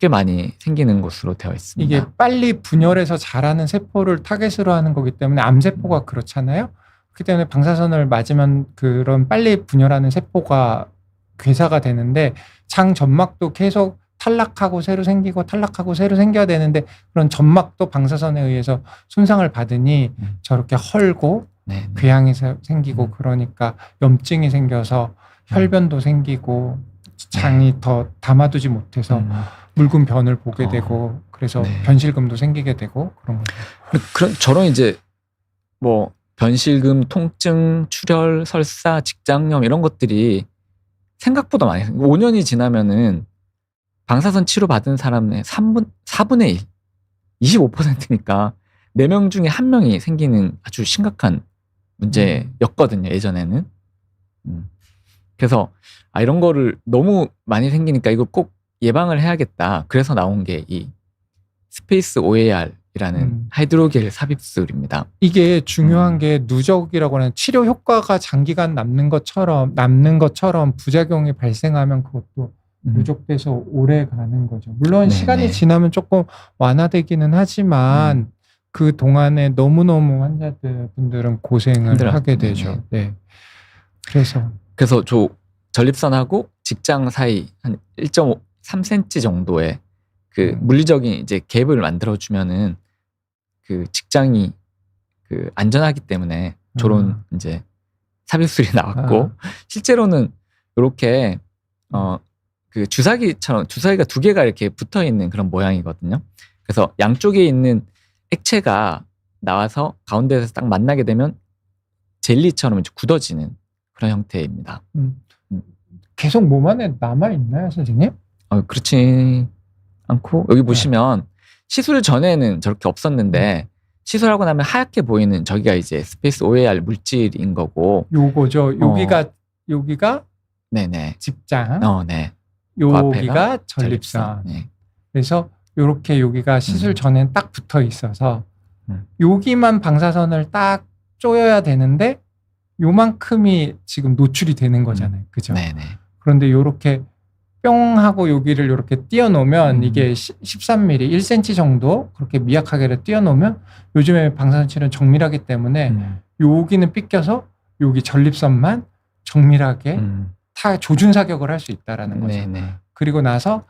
꽤 많이 생기는 것으로 되어 있습니다. 이게 빨리 분열해서 자라는 세포를 타겟으로 하는 거기 때문에 암세포가 그렇잖아요. 그렇기 때문에 방사선을 맞으면 그런 빨리 분열하는 세포가 괴사가 되는데 장 점막도 계속 탈락하고 새로 생기고 탈락하고 새로 생겨야 되는데 그런 점막도 방사선에 의해서 손상을 받으니 저렇게 헐고 네네. 궤양이 생기고 그러니까 염증이 생겨서 혈변도 생기고 장이 더 담아두지 못해서 묽은 변을 보게 되고 그래서 네. 변실금도 생기게 되고 그런 거죠. 그런 저런 이제 뭐 변실금, 통증, 출혈, 설사, 직장염 이런 것들이 생각보다 많이 5년이 지나면은 방사선 치료 받은 사람의 4분의 1, 25%니까 4명 중에 1명이 생기는 아주 심각한 문제였거든요, 예전에는. 그래서 이런 거를 너무 많이 생기니까 이거 꼭 예방을 해야겠다. 그래서 나온 게 이 스페이스 OAR이라는 하이드로겔 삽입술입니다. 이게 중요한 게 누적이라고 하는 치료 효과가 장기간 남는 것처럼 부작용이 발생하면 그것도 누적돼서 오래 가는 거죠. 물론 네네. 시간이 지나면 조금 완화되기는 하지만 그 동안에 너무너무 환자분들은 고생을 하게 되죠. 네. 그래서 저 전립선하고 직장 사이 한 1.5, 3cm 정도의 그 물리적인 이제 갭을 만들어주면은 그 직장이 그 안전하기 때문에 저런 이제 삽입술이 나왔고 실제로는 이렇게 그 주사기가 2개가 이렇게 붙어 있는 그런 모양이거든요. 그래서 양쪽에 있는 액체가 나와서 가운데에서 딱 만나게 되면 젤리처럼 이제 굳어지는 그런 형태입니다. 계속 몸 안에 남아 있나요, 선생님? 그렇지 않고 여기 보시면 시술 전에는 저렇게 없었는데 시술하고 나면 하얗게 보이는 저기가 이제 스페이스 OAR 물질인 거고 요거죠. 여기가 네네. 직장, 네. 여기가 전립선. 네. 그래서 요렇게 여기가 시술 전엔 딱 붙어 있어서 여기만 방사선을 딱 쪼여야 되는데 요만큼이 지금 노출이 되는 거잖아요. 그죠? 네네. 그런데 요렇게 뿅 하고 여기를 요렇게 띄워 놓으면 이게 13mm, 1cm 정도 그렇게 미약하게 띄워 놓으면 요즘에 방사선 치료는 정밀하기 때문에 여기는 삐껴서 여기 전립선만 정밀하게 조준 사격을 할 수 있다라는 거죠. 네네. 그리고 나서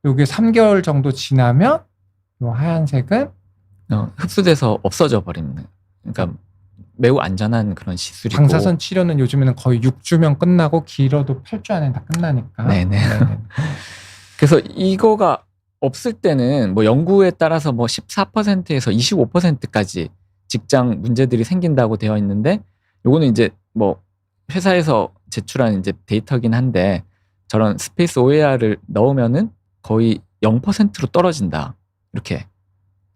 요게 3개월 정도 지나면 요 하얀색은 흡수돼서 없어져 버립니다. 그러니까 매우 안전한 그런 시술이고. 방사선 치료는 요즘에는 거의 6주면 끝나고 길어도 8주 안에 다 끝나니까. 네네. 그래서 이거가 없을 때는 뭐 연구에 따라서 뭐 14%에서 25%까지 직장 문제들이 생긴다고 되어 있는데, 요거는 이제 뭐 회사에서 제출한 이제 데이터긴 한데, 저런 스페이스 OAR을 넣으면은 거의 0%로 떨어진다, 이렇게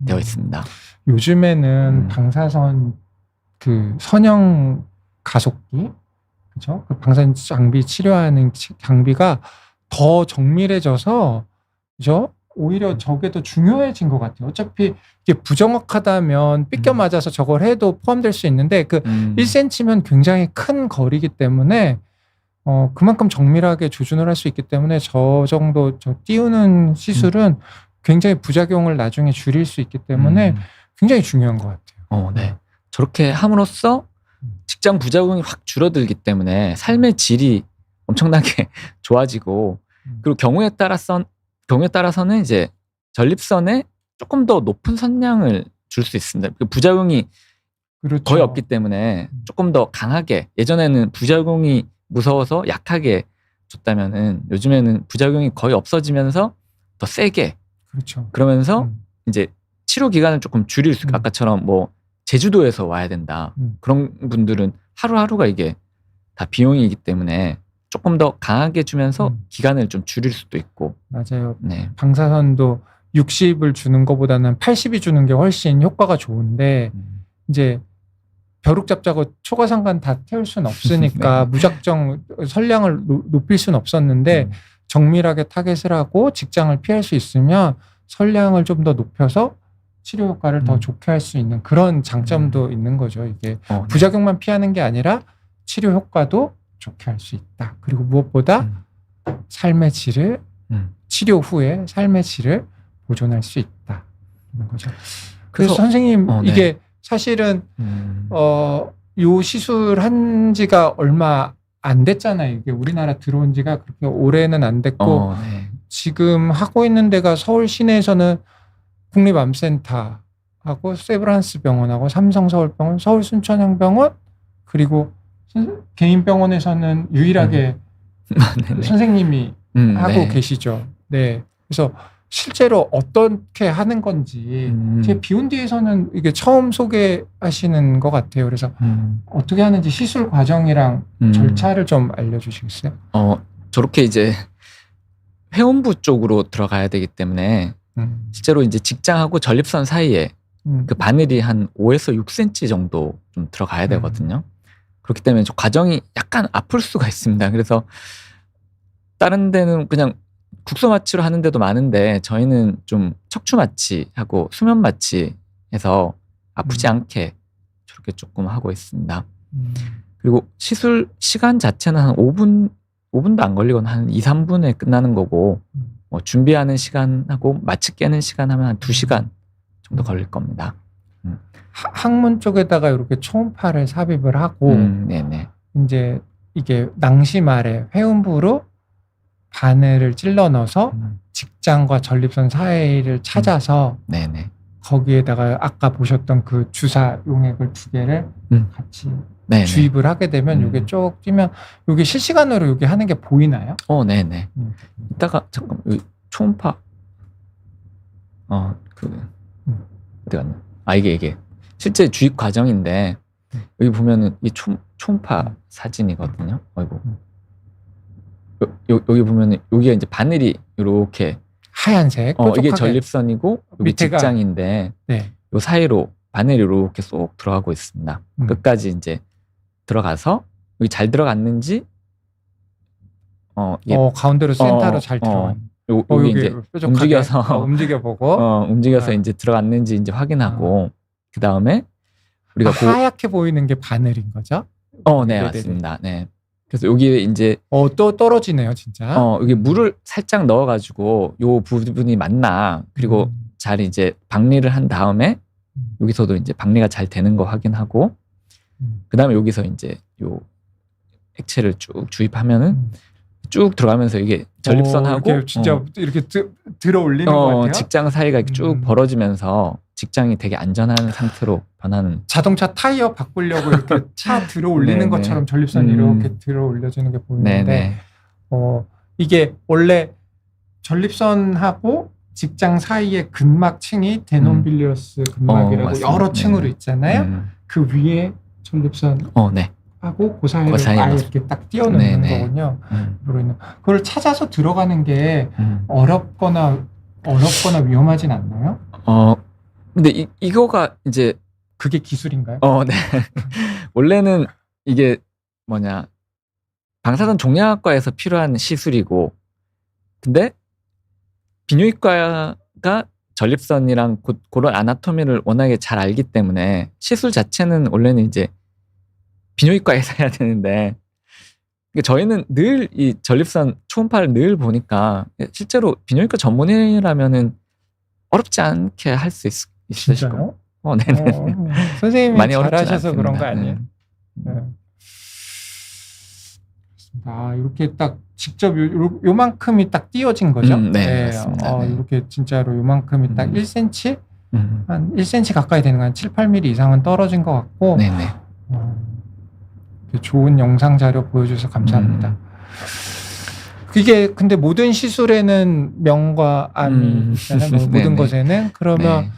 되어 있습니다. 요즘에는 방사선 그 선형 가속기, 그죠? 그 방사선 장비 치료하는 장비가 더 정밀해져서, 그죠? 오히려 저게 더 중요해진 것 같아요. 어차피 이게 부정확하다면 삐껴 맞아서 저걸 해도 포함될 수 있는데, 그 1cm면 굉장히 큰 거리이기 때문에 그만큼 정밀하게 조준을 할 수 있기 때문에 저 정도 띄우는 시술은 굉장히 부작용을 나중에 줄일 수 있기 때문에 굉장히 중요한 것 같아요. 네. 저렇게 함으로써 직장 부작용이 확 줄어들기 때문에 삶의 질이 엄청나게 좋아지고, 그리고 경우에 따라서는 이제 전립선에 조금 더 높은 선량을 줄 수 있습니다. 그 부작용이 그렇죠. 거의 없기 때문에 조금 더 강하게, 예전에는 부작용이 무서워서 약하게 줬다면은 요즘에는 부작용이 거의 없어지면서 더 세게, 그렇죠. 그러면서 이제 치료 기간을 조금 줄일 수, 아까처럼 뭐 제주도에서 와야 된다, 그런 분들은 하루하루가 이게 다 비용이기 때문에 조금 더 강하게 주면서 기간을 좀 줄일 수도 있고. 맞아요. 네. 방사선도 60을 주는 것보다는 80이 주는 게 훨씬 효과가 좋은데, 이제 벼룩 잡자고 초과상관 다 태울 수는 없으니까 네. 무작정 선량을 높일 수는 없었는데, 정밀하게 타겟을 하고 직장을 피할 수 있으면 선량을 좀 더 높여서 치료 효과를 더 좋게 할 수 있는 그런 장점도 있는 거죠. 이게 네. 부작용만 피하는 게 아니라 치료 효과도 좋게 할 수 있다. 그리고 무엇보다 삶의 질을, 치료 후에 삶의 질을 보존할 수 있다. 이런 거죠. 그래서 선생님, 이게 네. 사실은 요 시술 한 지가 얼마 안 됐잖아요. 이게 우리나라 들어온 지가 그렇게 오래는 안 됐고, 네. 지금 하고 있는 데가 서울 시내에서는 국립암센터하고 세브란스 병원하고 삼성서울병원, 서울순천향병원, 그리고 개인 병원에서는 유일하게 선생님이 하고 네. 계시죠. 네. 그래서 실제로 어떻게 하는 건지 제 비욘디에서는 이게 처음 소개하시는 것 같아요. 그래서 어떻게 하는지 시술 과정이랑 절차를 좀 알려주시겠어요? 저렇게 이제 회원부 쪽으로 들어가야 되기 때문에 실제로 이제 직장하고 전립선 사이에 그 바늘이 한 5에서 6cm 정도 좀 들어가야 되거든요. 그렇기 때문에 저 과정이 약간 아플 수가 있습니다. 그래서 다른 데는 그냥 국소 마취로 하는 데도 많은데, 저희는 좀 척추 마취하고 수면 마취해서 아프지 않게 저렇게 조금 하고 있습니다. 그리고 시술 시간 자체는 한 5분도 안 걸리거나 한 2, 3분에 끝나는 거고, 뭐 준비하는 시간하고 마취 깨는 시간 하면 한 2시간 정도 걸릴 겁니다. 항문 쪽에다가 이렇게 초음파를 삽입을 하고, 네네. 이제 이게 낭심아래 회음부로 바늘을 찔러 넣어서 직장과 전립선 사이를 찾아서 네네. 거기에다가 아까 보셨던 그 주사 용액을 2개를 같이 네네. 주입을 하게 되면 이게 쭉 뛰면, 이게 실시간으로 이게 하는 게 보이나요? 네네. 이따가 잠깐 여기 초음파 어디 갔나? 이게 실제 주입 과정인데, 여기 보면은 이 초음파 사진이거든요. 아이고. 여기 보면은 여기가 이제 바늘이 이렇게 하얀색 이게 뾰족하게. 전립선이고 여기 밑에가- 직장인데, 네. 요 사이로 바늘이 이렇게 쏙 들어가고 있습니다. 끝까지 이제 들어가서 여기 잘 들어갔는지, 이게 가운데로 센터로 잘 들어가. 여기 이제 뾰족하게 움직여서 움직여보고 움직여서 이제 들어갔는지 이제 확인하고, 그 다음에 우리가 하얗게 보이는 게 바늘인 거죠? 네, 네네네. 맞습니다. 네. 그래서 여기에 이제 또 떨어지네요, 진짜. 여기 물을 살짝 넣어가지고 요 부분이 맞나, 그리고 잘 이제 박리를 한 다음에 여기서도 이제 박리가 잘 되는 거 확인하고, 그다음에 여기서 이제 요 액체를 쭉 주입하면은 쭉 들어가면서 이게 전립선하고 이렇게 진짜 이렇게 들어 올리는 것 같아요. 직장 사이가 쭉 벌어지면서 직장이 되게 안전한 상태로 변하는. 자동차 타이어 바꾸려고 이렇게 차 들어 올리는 네네. 것처럼 전립선이 이렇게 들어 올려지는 게 보이는데 네네. 이게 원래 전립선하고 직장 사이의 근막층이 데논빌리어스 근막이라고 맞습니다. 여러 층으로 네. 있잖아요. 그 위에 전립선 네. 하고 그 사이를 그 사이에 아예 맞습니다. 이렇게 딱 띄워놓는 네네. 거군요. 그걸 찾아서 들어가는 게 어렵거나 위험하진 않나요? 근데 이거가 이제 그게 기술인가요? 네. 원래는 이게 방사선 종양학과에서 필요한 시술이고, 근데 비뇨기과가 전립선이랑 그런 아나토미를 워낙에 잘 알기 때문에 시술 자체는 원래는 이제 비뇨기과에서 해야 되는데, 저희는 늘 이 전립선 초음파를 늘 보니까 실제로 비뇨기과 전문의라면은 어렵지 않게 할 수 있으실 거예요. 네네. 선생님이 많이 어렵진 잘하셔서 그런 거 않습니다. 아니에요? 이렇게 딱 직접 요만큼이 딱 띄어진 거죠? 네, 맞습니다. 네. 이렇게 진짜로 요만큼이 딱 1cm? 한 한 1cm 가까이 되는 거 한 7, 8mm 이상은 떨어진 것 같고 네네. 좋은 영상 자료 보여주셔서 감사합니다. 그게 근데 모든 시술에는 명과 암이 있잖아요. 모든 것에는. 그러면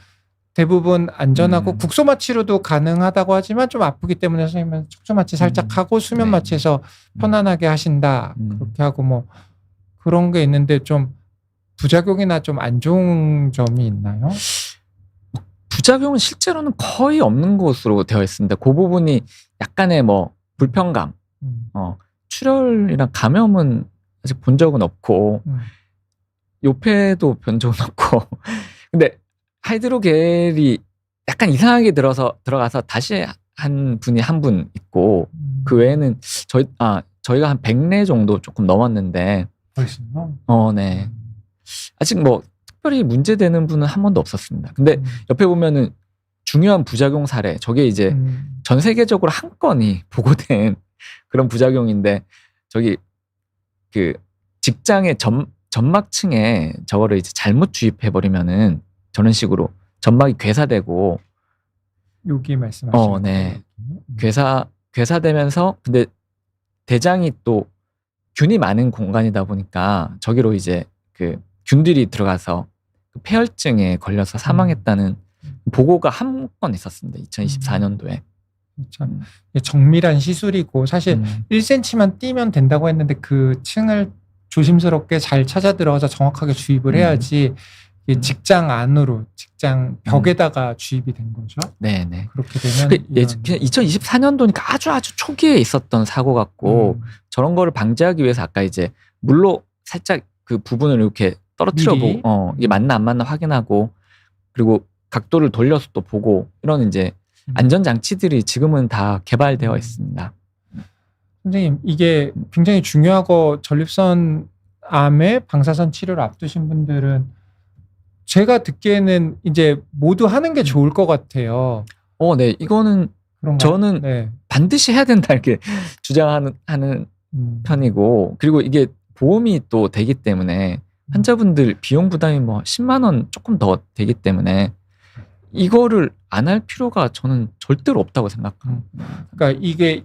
대부분 안전하고 국소마 치료도 가능하다고 하지만 좀 아프기 때문에 선생님은 척추마취 살짝 하고 수면 마취해서 편안하게 하신다. 그렇게 하고 그런 게 있는데 좀 부작용이나 좀 안 좋은 점이 있나요? 부작용은 실제로는 거의 없는 것으로 되어 있습니다. 그 부분이 약간의 불편감, 출혈이나 감염은 아직 본 적은 없고, 요패도 본 적은 없고, 근데 하이드로겔이 약간 이상하게 들어가서 다시 한 분이 한 분 있고, 그 외에는 저희가 한 100례 정도 조금 넘었는데, 벌써요? 네. 아직 특별히 문제되는 분은 한 번도 없었습니다. 근데 옆에 보면은 중요한 부작용 사례, 저게 이제 전 세계적으로 한 건이 보고된 그런 부작용인데, 저기 그 직장의 점막층에 저거를 이제 잘못 주입해 버리면은 저런 식으로 점막이 괴사되고, 여기 말씀하시는 네. 괴사되면서, 근데 대장이 또 균이 많은 공간이다 보니까 저기로 이제 그 균들이 들어가서 폐혈증에 걸려서 사망했다는 보고가 한 건 있었습니다. 2024년도에. 참 정밀한 시술이고 사실 1cm만 띄면 된다고 했는데 그 층을 조심스럽게 잘 찾아 들어가서 정확하게 주입을 해야지 직장 안으로, 직장 벽에다가 주입이 된 거죠. 네네. 그렇게 되면 그냥 2024년도니까 아주 초기에 있었던 사고 같고, 저런 거를 방지하기 위해서 아까 이제 물로 살짝 그 부분을 이렇게 떨어뜨려 보고 이게 맞나 안 맞나 확인하고, 그리고 각도를 돌려서 또 보고, 이런 이제 안전 장치들이 지금은 다 개발되어 있습니다. 선생님, 이게 굉장히 중요하고 전립선 암의 방사선 치료를 앞두신 분들은 제가 듣기에는 이제 모두 하는 게 좋을 것 같아요. 네. 이거는 그런가요? 저는 반드시 해야 된다 이렇게 주장하는 편이고, 그리고 이게 보험이 또 되기 때문에 환자분들 비용 부담이 10만 원 조금 더 되기 때문에 이거를 안 할 필요가 저는 절대로 없다고 생각합니다. 그러니까 이게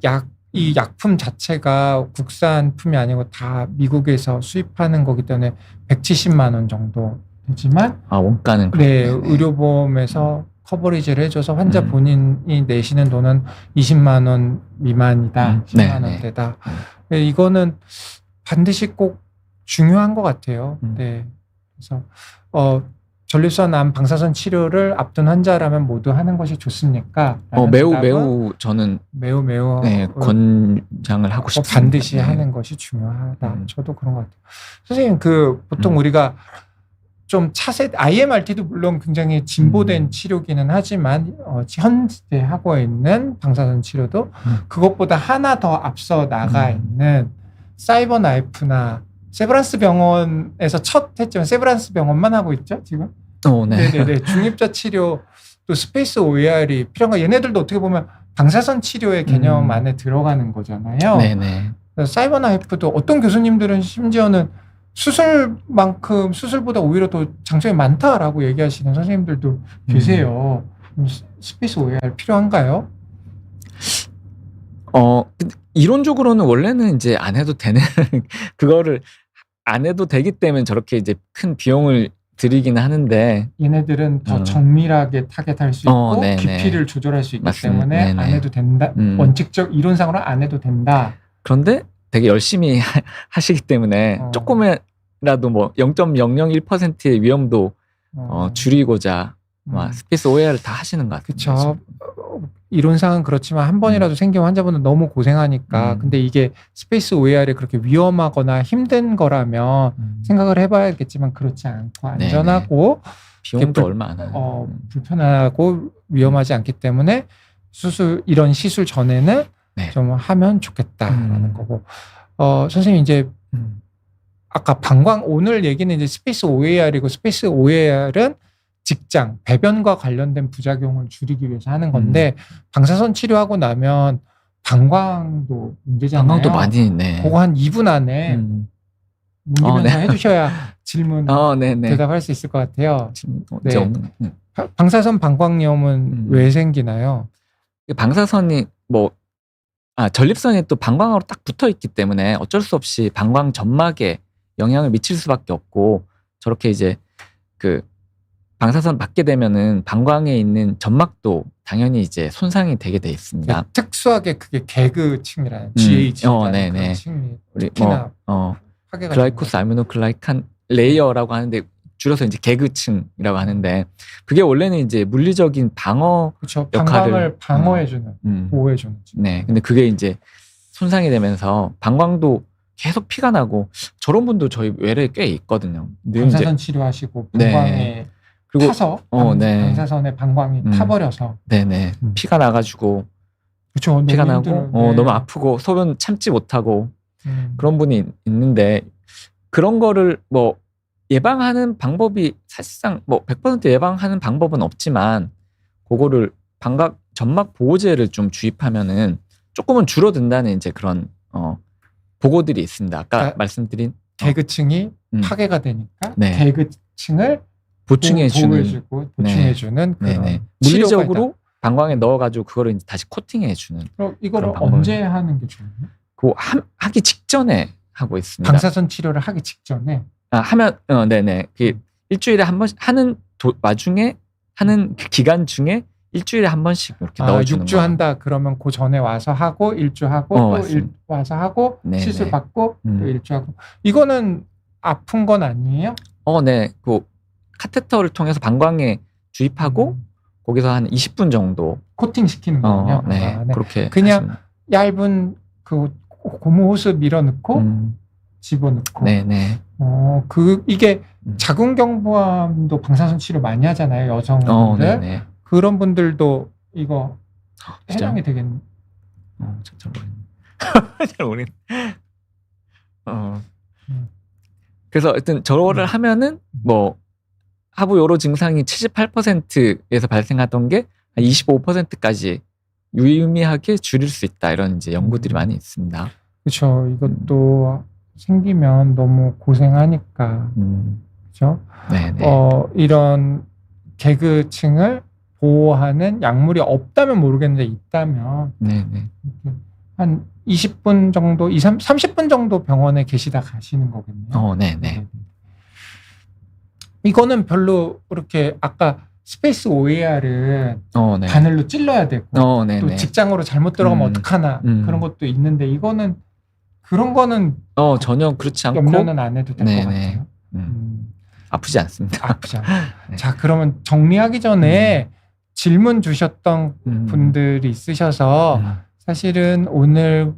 이 약품 자체가 국산품이 아니고 다 미국에서 수입하는 거기 때문에 170만 원 정도 되지만 원가는 의료보험에서 커버리지를 해줘서 환자 본인이 내시는 돈은 20만 원 미만이다, 10만 원대다. 이거는 반드시 꼭 중요한 것 같아요. 네. 그래서 전립선 암 방사선 치료를 앞둔 환자라면 모두 하는 것이 좋습니까? 매우 저는 매우 권장을 하고 싶습니다. 반드시 하는 것이 중요하다. 저도 그런 것 같아요. 선생님, 보통 우리가 좀 차세대 IMRT도 물론 굉장히 진보된 치료기는 하지만 현재 하고 있는 방사선 치료도 그것보다 하나 더 앞서 나가 있는 사이버 나이프나 세브란스 병원에서 첫 했지만 세브란스 병원만 하고 있죠 지금. 네네. 중입자 치료 또 스페이스 OAR이 필요한 거. 얘네들도 어떻게 보면 방사선 치료의 개념 음. 안에 들어가는 거잖아요. 네네. 그래서 사이버나이프도 어떤 교수님들은 심지어는 수술만큼 수술보다 오히려 더 장점이 많다라고 얘기하시는 선생님들도 계세요. 스페이스 OAR 필요한가요? 근데 이론적으로는 원래는 이제 안 해도 되는 그거를 안 해도 되기 때문에 저렇게 이제 큰 비용을 들이긴 하는데 얘네들은 더 정밀하게 타겟할 수 있고 네네. 깊이를 조절할 수 있기 맞습니다. 때문에 네네. 안 해도 된다. 원칙적 이론상으로 안 해도 된다. 그런데 되게 열심히 하시기 때문에 조금이라도 뭐 0.001%의 위험도 줄이고자 스페이스 OAR을 다 하시는 것 같아요. 그렇죠. 이론상은 그렇지만 한 번이라도 생기면 환자분은 너무 고생하니까. 근데 이게 스페이스 OAR이 그렇게 위험하거나 힘든 거라면 생각을 해봐야겠지만 그렇지 않고 안전하고 비용도 얼마 안 하요. 불편하고 위험하지 않기 때문에 이런 시술 전에는 좀 하면 좋겠다라는 거고. 선생님 이제 아까 오늘 얘기는 이제 스페이스 OAR이고 스페이스 OAR은 직장, 배변과 관련된 부작용을 줄이기 위해서 하는 건데 방사선 치료하고 나면 방광도 문제잖아요. 방광도 많이 그거 한 2분 안에 문기면서 해주셔야 질문 대답할 수 있을 것 같아요. 네. 방사선 방광염은 왜 생기나요? 방사선이 전립선이 또 방광하고 딱 붙어 있기 때문에 어쩔 수 없이 방광 점막에 영향을 미칠 수밖에 없고 저렇게 이제 방사선 받게 되면은 방광에 있는 점막도 당연히 이제 손상이 되게 돼 있습니다. 특수하게 그게 개그층이라는 GH라는 그런 층이 우리 특히나 글라이코스 아미노글라이칸 레이어라고 하는데 줄여서 이제 개그층이라고 하는데 그게 원래는 이제 물리적인 방어 방광을 방어해주는 보호해주는. 네, 근데 그게 이제 손상이 되면서 방광도 계속 피가 나고 저런 분도 저희 외래에 꽤 있거든요. 방사선 치료하시고 방광에 그리고 타서 방사선에 방광이 타버려서 피가 나가지고 피가 나고 너무 아프고 소변 참지 못하고 그런 분이 있는데 그런 거를 예방하는 방법이 사실상 100% 예방하는 방법은 없지만 그거를 점막 보호제를 좀 주입하면은 조금은 줄어든다는 이제 그런 보고들이 있습니다. 아까 말씀드린 개그층이 파괴가 되니까 개그층을 보충해주는 그런 물리적으로 방광에 넣어가지고 그거를 이제 다시 코팅해주는. 그럼 이거를 언제 하는 게 좋나요? 그거 하기 직전에 하고 있습니다. 방사선 치료를 하기 직전에 하면 일주일에 한 번씩 하는 와중에 하는 기간 중에 일주일에 한 번씩 이렇게 넣어주는 6주 한다 그러면 그 전에 와서 하고 1주 하고 또 와서 하고 시술 받고 또 1주 하고. 이거는 아픈 건 아니에요? 네. 카테터를 통해서 방광에 주입하고 거기서 한 20분 정도 코팅 시키는 거군요. 그렇게 그냥 얇은 고무 호스 밀어넣고 집어넣고. 이게 자궁경부암도 방사선 치료 많이 하잖아요, 여성분들. 그런 분들도 이거 해당이 되겠네. 잘 모르겠네. 그래서 하여튼 저거를 하면은 하부 요로 증상이 78%에서 발생하던 게 25%까지 유의미하게 줄일 수 있다 이런 이제 연구들이 많이 있습니다. 그렇죠. 이것도 생기면 너무 고생하니까. 그렇죠. 이런 개그층을 보호하는 약물이 없다면 모르겠는데 있다면 한 20분 정도, 30분 정도 병원에 계시다 가시는 거겠네요. 이거는 별로 그렇게 아까 스페이스 OAR은 바늘로 찔러야 되고 또 직장으로 잘못 들어가면 어떡하나 그런 것도 있는데 이거는 그런 거는 전혀 그렇지 않고 염려는 안 해도 될 것 같아요. 아프지 않습니다. 아프지 않아. 자, 그러면 정리하기 전에 질문 주셨던 분들이 있으셔서 사실은 오늘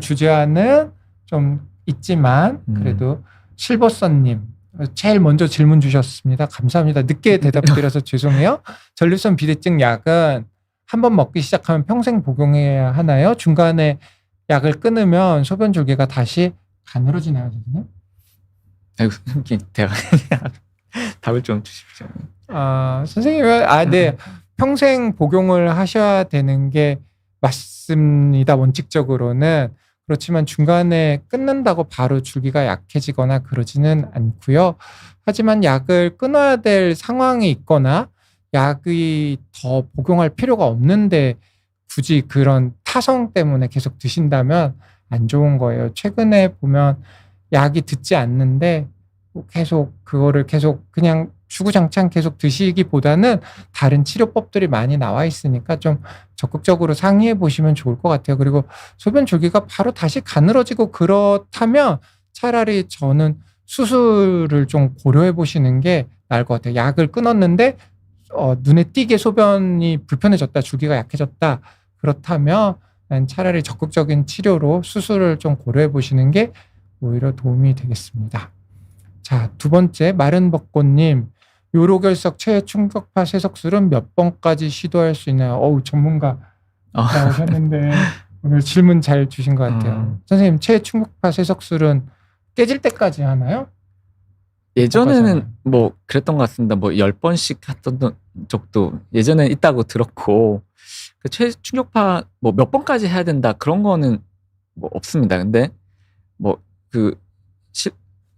주제와는 좀 있지만 그래도 실버선님 제일 먼저 질문 주셨습니다. 감사합니다. 늦게 대답드려서 죄송해요. 전립선 비대증 약은 한번 먹기 시작하면 평생 복용해야 하나요? 중간에 약을 끊으면 소변 줄기가 다시 가늘어지나요, 선생님? 아이고, 답을 좀 주십시오. 선생님은 네. 평생 복용을 하셔야 되는 게 맞습니다. 원칙적으로는. 그렇지만 중간에 끊는다고 바로 줄기가 약해지거나 그러지는 않고요. 하지만 약을 끊어야 될 상황이 있거나 약이 더 복용할 필요가 없는데 굳이 그런 타성 때문에 계속 드신다면 안 좋은 거예요. 최근에 보면 약이 듣지 않는데 계속 그거를 계속 그냥 주구장창 계속 드시기보다는 다른 치료법들이 많이 나와 있으니까 좀 적극적으로 상의해 보시면 좋을 것 같아요. 그리고 소변 줄기가 바로 다시 가늘어지고 그렇다면 차라리 저는 수술을 좀 고려해 보시는 게 나을 것 같아요. 약을 끊었는데 눈에 띄게 소변이 불편해졌다, 줄기가 약해졌다. 그렇다면 난 차라리 적극적인 치료로 수술을 좀 고려해 보시는 게 오히려 도움이 되겠습니다. 자, 두 번째 마른 벚꽃님, 요로결석 체충격파 세석술은 몇 번까지 시도할 수 있나요? 전문가 나오셨는데 오늘 질문 잘 주신 것 같아요. 선생님, 체충격파 세석술은 깨질 때까지 하나요? 예전에는 뭐 그랬던 것 같습니다. 뭐 10번씩 했던 적도 예전에 있다고 들었고, 그 최충격파 뭐 몇 번까지 해야 된다 그런 거는 뭐 없습니다. 근데 뭐 그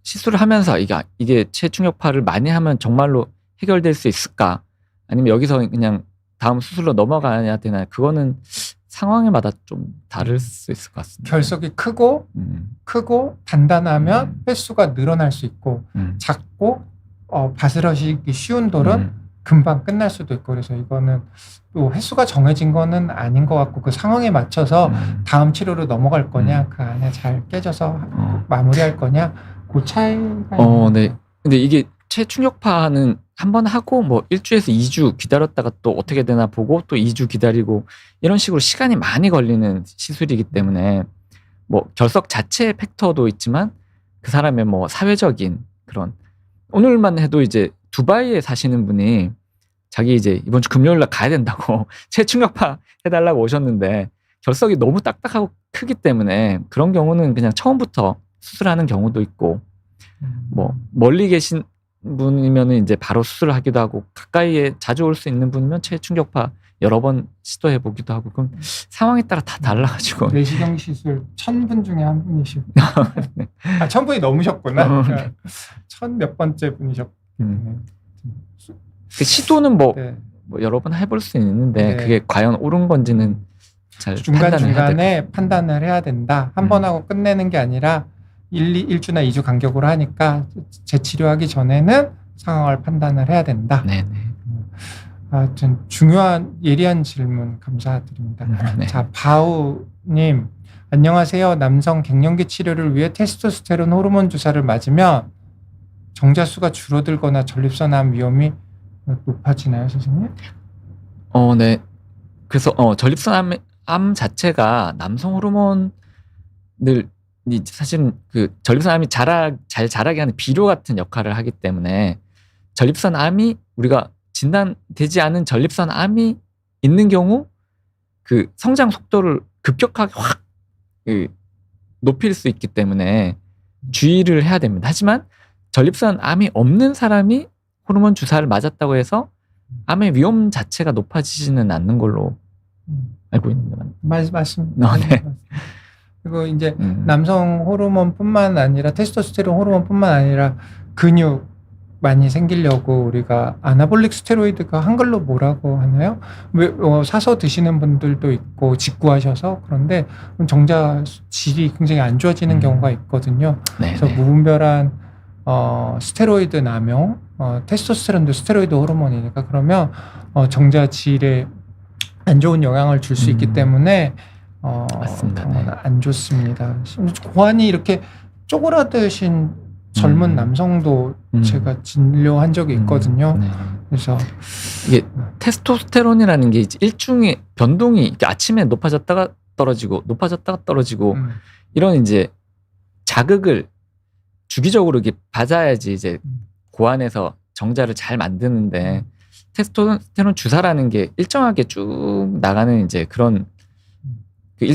시술을 하면서 이게 체충격파를 많이 하면 정말로 해결될 수 있을까? 아니면 여기서 그냥 다음 수술로 넘어가야 되나? 그거는 상황에마다 좀 다를 수 있을 것 같습니다. 결석이 크고 단단하면 횟수가 늘어날 수 있고 작고 바스러지기 쉬운 돌은 금방 끝날 수도 있고, 그래서 이거는 또 횟수가 정해진 거는 아닌 것 같고 그 상황에 맞춰서 다음 치료로 넘어갈 거냐 그 안에 잘 깨져서 마무리할 거냐 그 차이가 네. 근데 이게 체충격파는 한 번 하고 뭐 1주에서 2주 기다렸다가 또 어떻게 되나 보고 또 2주 기다리고 이런 식으로 시간이 많이 걸리는 시술이기 때문에 뭐 결석 자체의 팩터도 있지만 그 사람의 뭐 사회적인 그런, 오늘만 해도 이제 두바이에 사시는 분이 자기 이제 이번 주 금요일 날 가야 된다고 체충격파 해달라고 오셨는데 결석이 너무 딱딱하고 크기 때문에 그런 경우는 그냥 처음부터 수술하는 경우도 있고, 뭐 멀리 계신 분이면은 이제 바로 수술을 하기도 하고, 가까이에 자주 올 수 있는 분이면 체충격파 여러 번 시도해 보기도 하고, 그럼 상황에 따라 다 달라가지고. 내시경 시술 1000분 중에 한 분이시고 1000분이 넘으셨구나. 네. 1000 몇 번째 분이셨네. 그 시도는 뭐 네. 여러 번 해볼 수 있는데 네. 그게 과연 옳은 건지는 잘 판단을 해야 중간중간에 판단을 해야 된다. 한 번 하고 끝내는 게 아니라 1주나 2주 간격으로 하니까 재치료하기 전에는 상황을 판단을 해야 된다. 네네. 하여튼 중요한 예리한 질문 감사드립니다. 네. 자, 바우님, 안녕하세요. 남성 갱년기 치료를 위해 테스토스테론 호르몬 주사를 맞으면 정자수가 줄어들거나 전립선암 위험이 높아지나요, 선생님? 네. 그래서 전립선암 자체가 남성 호르몬을 사실은 그 전립선암이 잘 자라게 하는 비료 같은 역할을 하기 때문에 전립선암이 우리가 진단되지 않은 전립선암이 있는 경우 그 성장 속도를 급격하게 확 높일 수 있기 때문에 주의를 해야 됩니다. 하지만 전립선암이 없는 사람이 호르몬 주사를 맞았다고 해서 암의 위험 자체가 높아지지는 않는 걸로 알고 있는데 맞습니다. 네. 그리고 이제 남성 호르몬뿐만 아니라 테스토스테론 호르몬뿐만 아니라 근육 많이 생기려고 우리가 아나볼릭 스테로이드가 한글로 뭐라고 하나요? 사서 드시는 분들도 있고 직구하셔서, 그런데 정자 질이 굉장히 안 좋아지는 경우가 있거든요. 그래서 무분별한 스테로이드 남용, 테스토스테론도 스테로이드 호르몬이니까 그러면 정자 질에 안 좋은 영향을 줄 수 있기 때문에 맞습니다. 그런 건 안 좋습니다. 고환이 이렇게 쪼그라드신 젊은 남성도 제가 진료한 적이 있거든요. 그래서 이게 테스토스테론이라는 게 일종의 변동이 아침에 높아졌다가 떨어지고 이런 이제 자극을 주기적으로 이렇게 받아야지 이제 고안에서 정자를 잘 만드는데, 테스토스테론 주사라는 게 일정하게 쭉 나가는 이제 그런 그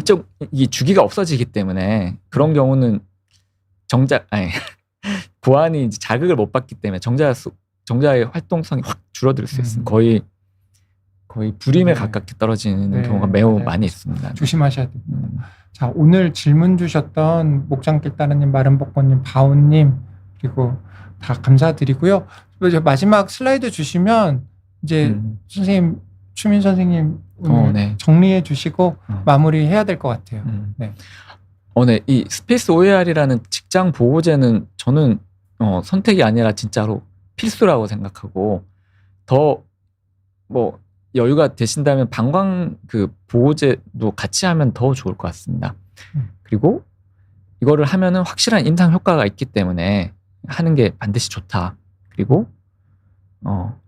이 주기가 없어지기 때문에 그런 경우는 고안이 이제 자극을 못 받기 때문에 정자의 활동성이 확 줄어들 수 있습니다. 거의 거의 불임에 네. 가깝게 떨어지는 네, 경우가 매우 맞아요. 많이 있습니다. 조심하셔야 돼요. 음. 자, 오늘 질문 주셨던 목장길 따르님, 마른복권님, 바온님 그리고 다 감사드리고요. 그리고 이제 마지막 슬라이드 주시면 이제 선생님, 추민 선생님 오늘 네. 정리해 주시고 마무리해야 될 것 같아요. 네. 네. 이 스페이스 OER이라는 직장 보호제는 저는 선택이 아니라 진짜로 필수라고 생각하고 더 뭐 여유가 되신다면 방광 그 보호제도 같이 하면 더 좋을 것 같습니다. 그리고 이거를 하면은 확실한 임상 효과가 있기 때문에 하는 게 반드시 좋다. 그리고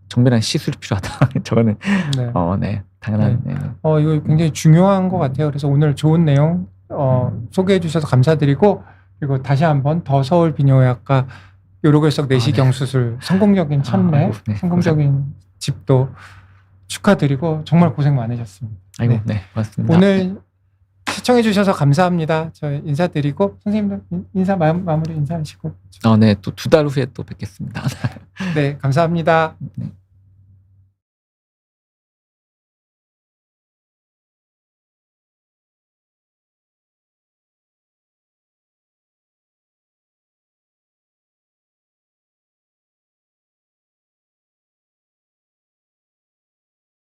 정밀한 시술이 필요하다. 저는 네. 네, 당연한. 네. 이거 굉장히 중요한 것 같아요. 그래서 오늘 좋은 내용 소개해 주셔서 감사드리고 그리고 다시 한번 더 서울 비뇨의학과 요로결석 내시경 수술 성공적인 참례, 아이고, 네. 성공적인 집도 축하드리고 정말 고생 많으셨습니다. 아이고, 네, 고맙습니다. 오늘 시청해 주셔서 감사합니다. 저희 인사드리고 선생님도 인사 마무리 인사하시고. 네, 또 2달 후에 또 뵙겠습니다. 네, 감사합니다. 네.